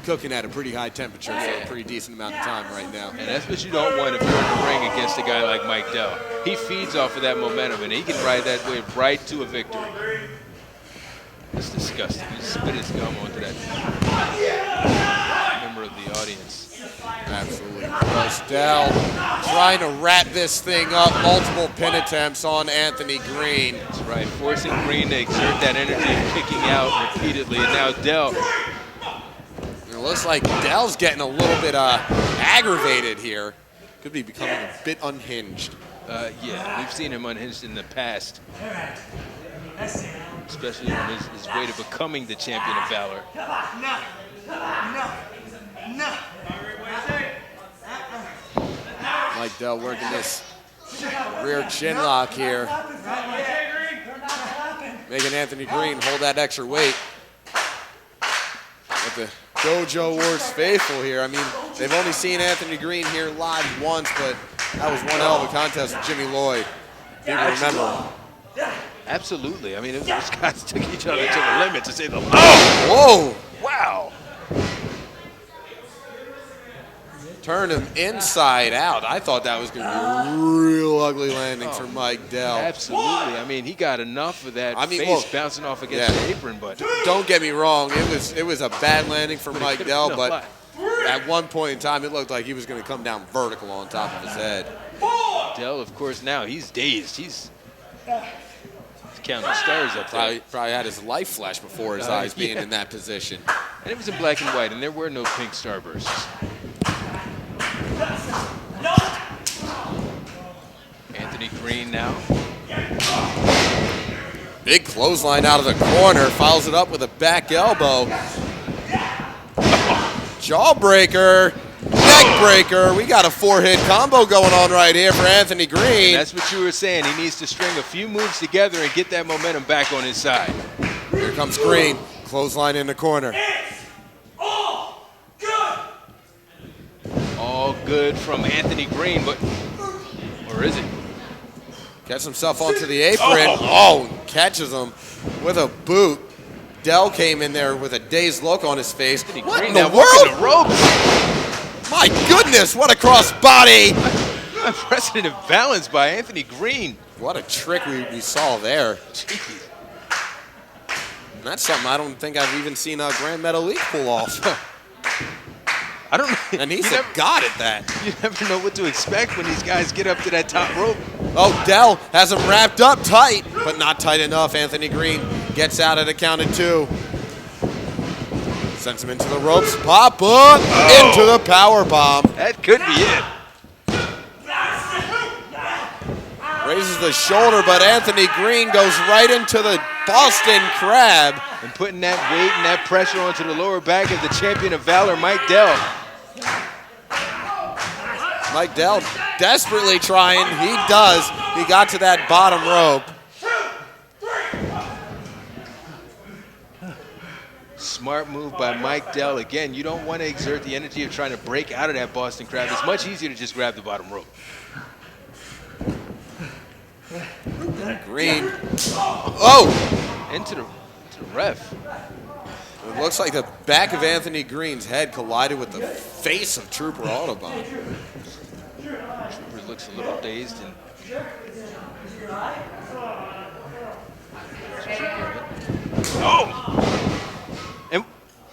Speaker 3: cooking at a pretty high temperature for a pretty decent amount of time right now.
Speaker 2: And that's what you don't want if you're in the ring against a guy like Mike Dell. He feeds off of that momentum, and he can ride that wave right to a victory. It's disgusting. He spit his gum onto that member of the audience.
Speaker 3: Absolutely gross. Dell trying to wrap this thing up. Multiple pin attempts on Anthony Greene.
Speaker 2: That's right, forcing Greene to exert that energy of kicking out repeatedly. And now Dell.
Speaker 3: It looks like Dell's getting a little bit aggravated here. Could be becoming a bit unhinged.
Speaker 2: Yeah, we've seen him unhinged in the past. Especially on his way to becoming the champion of Valor.
Speaker 8: No.
Speaker 3: Mike Dell working this rear chin lock here. Making Anthony Greene hold that extra weight. With the Dojo Wars faithful here. I mean, they've only seen Anthony Greene here live once, but that was one hell of a contest with Jimmy Lloyd. People remember.
Speaker 2: Absolutely. I mean, those guys took each other to the limit, to say the least. Oh!
Speaker 3: Whoa!
Speaker 2: Wow!
Speaker 3: Turned him inside out. I thought that was going to be a real ugly landing for Mike Dell.
Speaker 2: Absolutely. I mean, he got enough of that face bouncing off against the apron, but
Speaker 3: don't get me wrong. It was a bad landing for Mike Dell, but at one point in time, it looked like he was going to come down vertical on top of his head.
Speaker 2: Dell, of course, now he's dazed. He's counting stars up there.
Speaker 3: Probably had his life flash before his eyes being in that position.
Speaker 2: And it was in black and white, and there were no pink starbursts. Anthony Greene now.
Speaker 3: Big clothesline out of the corner. Follows it up with a back elbow. Jawbreaker. Neckbreaker. We got a 4-hit combo going on right here for Anthony Greene.
Speaker 2: And that's what you were saying. He needs to string a few moves together and get that momentum back on his side.
Speaker 3: Here comes Greene. Clothesline in the corner.
Speaker 2: All good from Anthony Greene, but, or is it?
Speaker 3: Gets himself onto the apron. Catches him with a boot. Dell came in there with a dazed look on his face. What in the world?
Speaker 2: The ropes.
Speaker 3: My goodness, what a crossbody.
Speaker 2: Unprecedented balance by Anthony Greene.
Speaker 3: What a trick we saw there.
Speaker 2: Jeez.
Speaker 3: That's something I don't think I've even seen a Grand Metal League pull off.
Speaker 2: I don't know.
Speaker 3: And he's a god at that.
Speaker 2: You never know what to expect when these guys get up to that top rope.
Speaker 3: Oh, Dell has him wrapped up tight, but not tight enough. Anthony Greene gets out at a count of 2. Sends him into the ropes. Papa into the power bomb.
Speaker 2: That could be it.
Speaker 3: Raises the shoulder, but Anthony Greene goes right into the Boston Crab.
Speaker 2: And putting that weight and that pressure onto the lower back of the champion of Valor, Mike Dell.
Speaker 3: Mike Dell desperately trying. He does. He got to that bottom rope.
Speaker 2: Smart move by Mike Dell. Again, you don't want to exert the energy of trying to break out of that Boston Crab. It's much easier to just grab the bottom rope.
Speaker 3: Greene.
Speaker 2: Into the ref.
Speaker 3: It looks like the back of Anthony Greene's head collided with the face of Trooper Autobahn.
Speaker 2: Trooper looks a little dazed.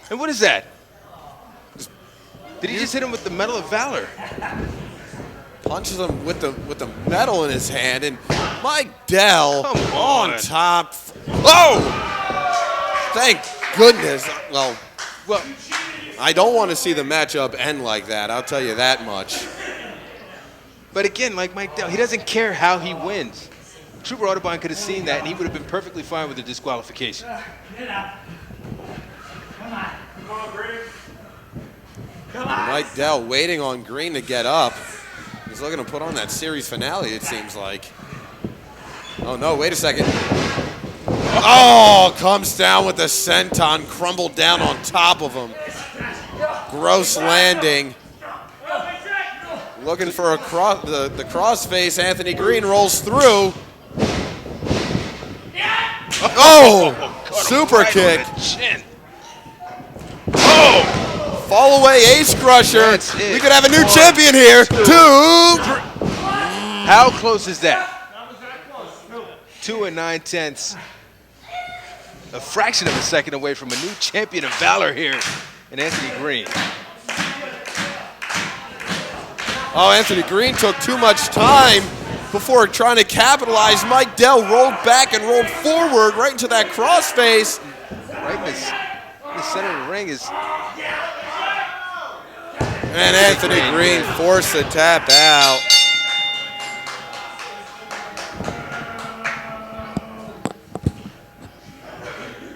Speaker 2: And what is that? Did he just hit him with the Medal of Valor?
Speaker 3: punches him with the metal in his hand, and Mike Dell on top. Oh! Thank goodness. Well, I don't want to see the matchup end like that. I'll tell you that much.
Speaker 2: But again, like Mike Dell, he doesn't care how he wins. Trooper Audubon could have seen that, and he would have been perfectly fine with the disqualification.
Speaker 8: Get out. Come on. Come on, Greene. Come on.
Speaker 3: Mike Dell waiting on Greene to get up. He's looking to put on that series finale, it seems like. Oh, no, wait a second. Oh, comes down with the senton, crumbled down on top of him. Gross landing. Looking for a the crossface. Anthony Greene rolls through. Oh, super kick. Oh, fall away ace crusher. We could have a new champion here. Two.
Speaker 2: How close is that? 2 9/10. A fraction of a second away from a new champion of Valor here in Anthony Greene.
Speaker 3: Oh, Anthony Greene took too much time before trying to capitalize. Mike Dell rolled back and rolled forward right into that crossface.
Speaker 2: Right in the center of the ring is...
Speaker 3: And Anthony Greene forced the tap out.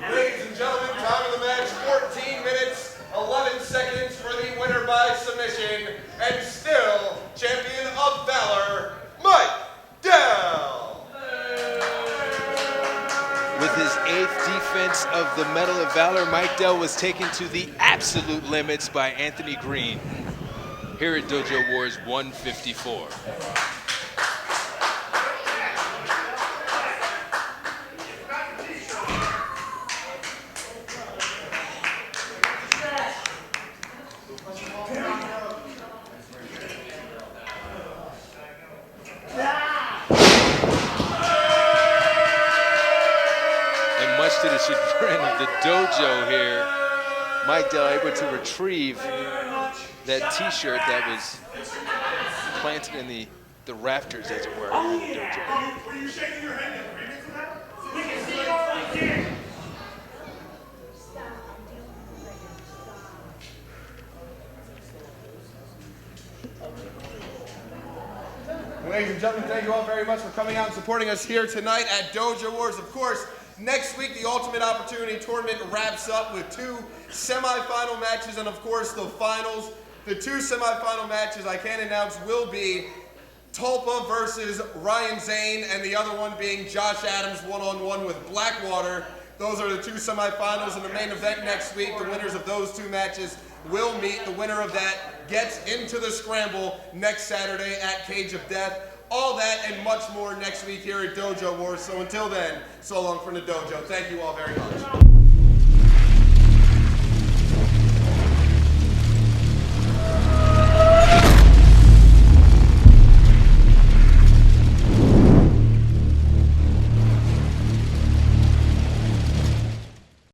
Speaker 1: Ladies and gentlemen, time of the match, 14 minutes, 11 seconds for the winner by submission, and still champion of Valor, Mike Dell.
Speaker 2: With his 8th defense of the Medal of Valor, Mike Dell was taken to the absolute limits by Anthony Greene here at Dojo Wars 154. To the chagrin of the dojo here, Mike Dell able to retrieve that T-shirt that was planted in the rafters, as it were, in the dojo.
Speaker 8: Were you shaking your head in agreement to that? We can see you all again.
Speaker 1: Ladies and gentlemen, thank you all very much for coming out and supporting us here tonight at Dojo Wars. Of course, next week, the Ultimate Opportunity Tournament wraps up with 2 semifinal matches and, of course, the finals. The 2 semifinal matches I can announce will be Tulpa versus Ryan Zane, and the other one being Josh Adams one-on-one with Blackwater. Those are the 2 semifinals in the main event next week. The winners of those 2 matches will meet. The winner of that gets into the scramble next Saturday at Cage of Death. All that and much more next week here at Dojo Wars. So until then, so long from the dojo. Thank you all very much.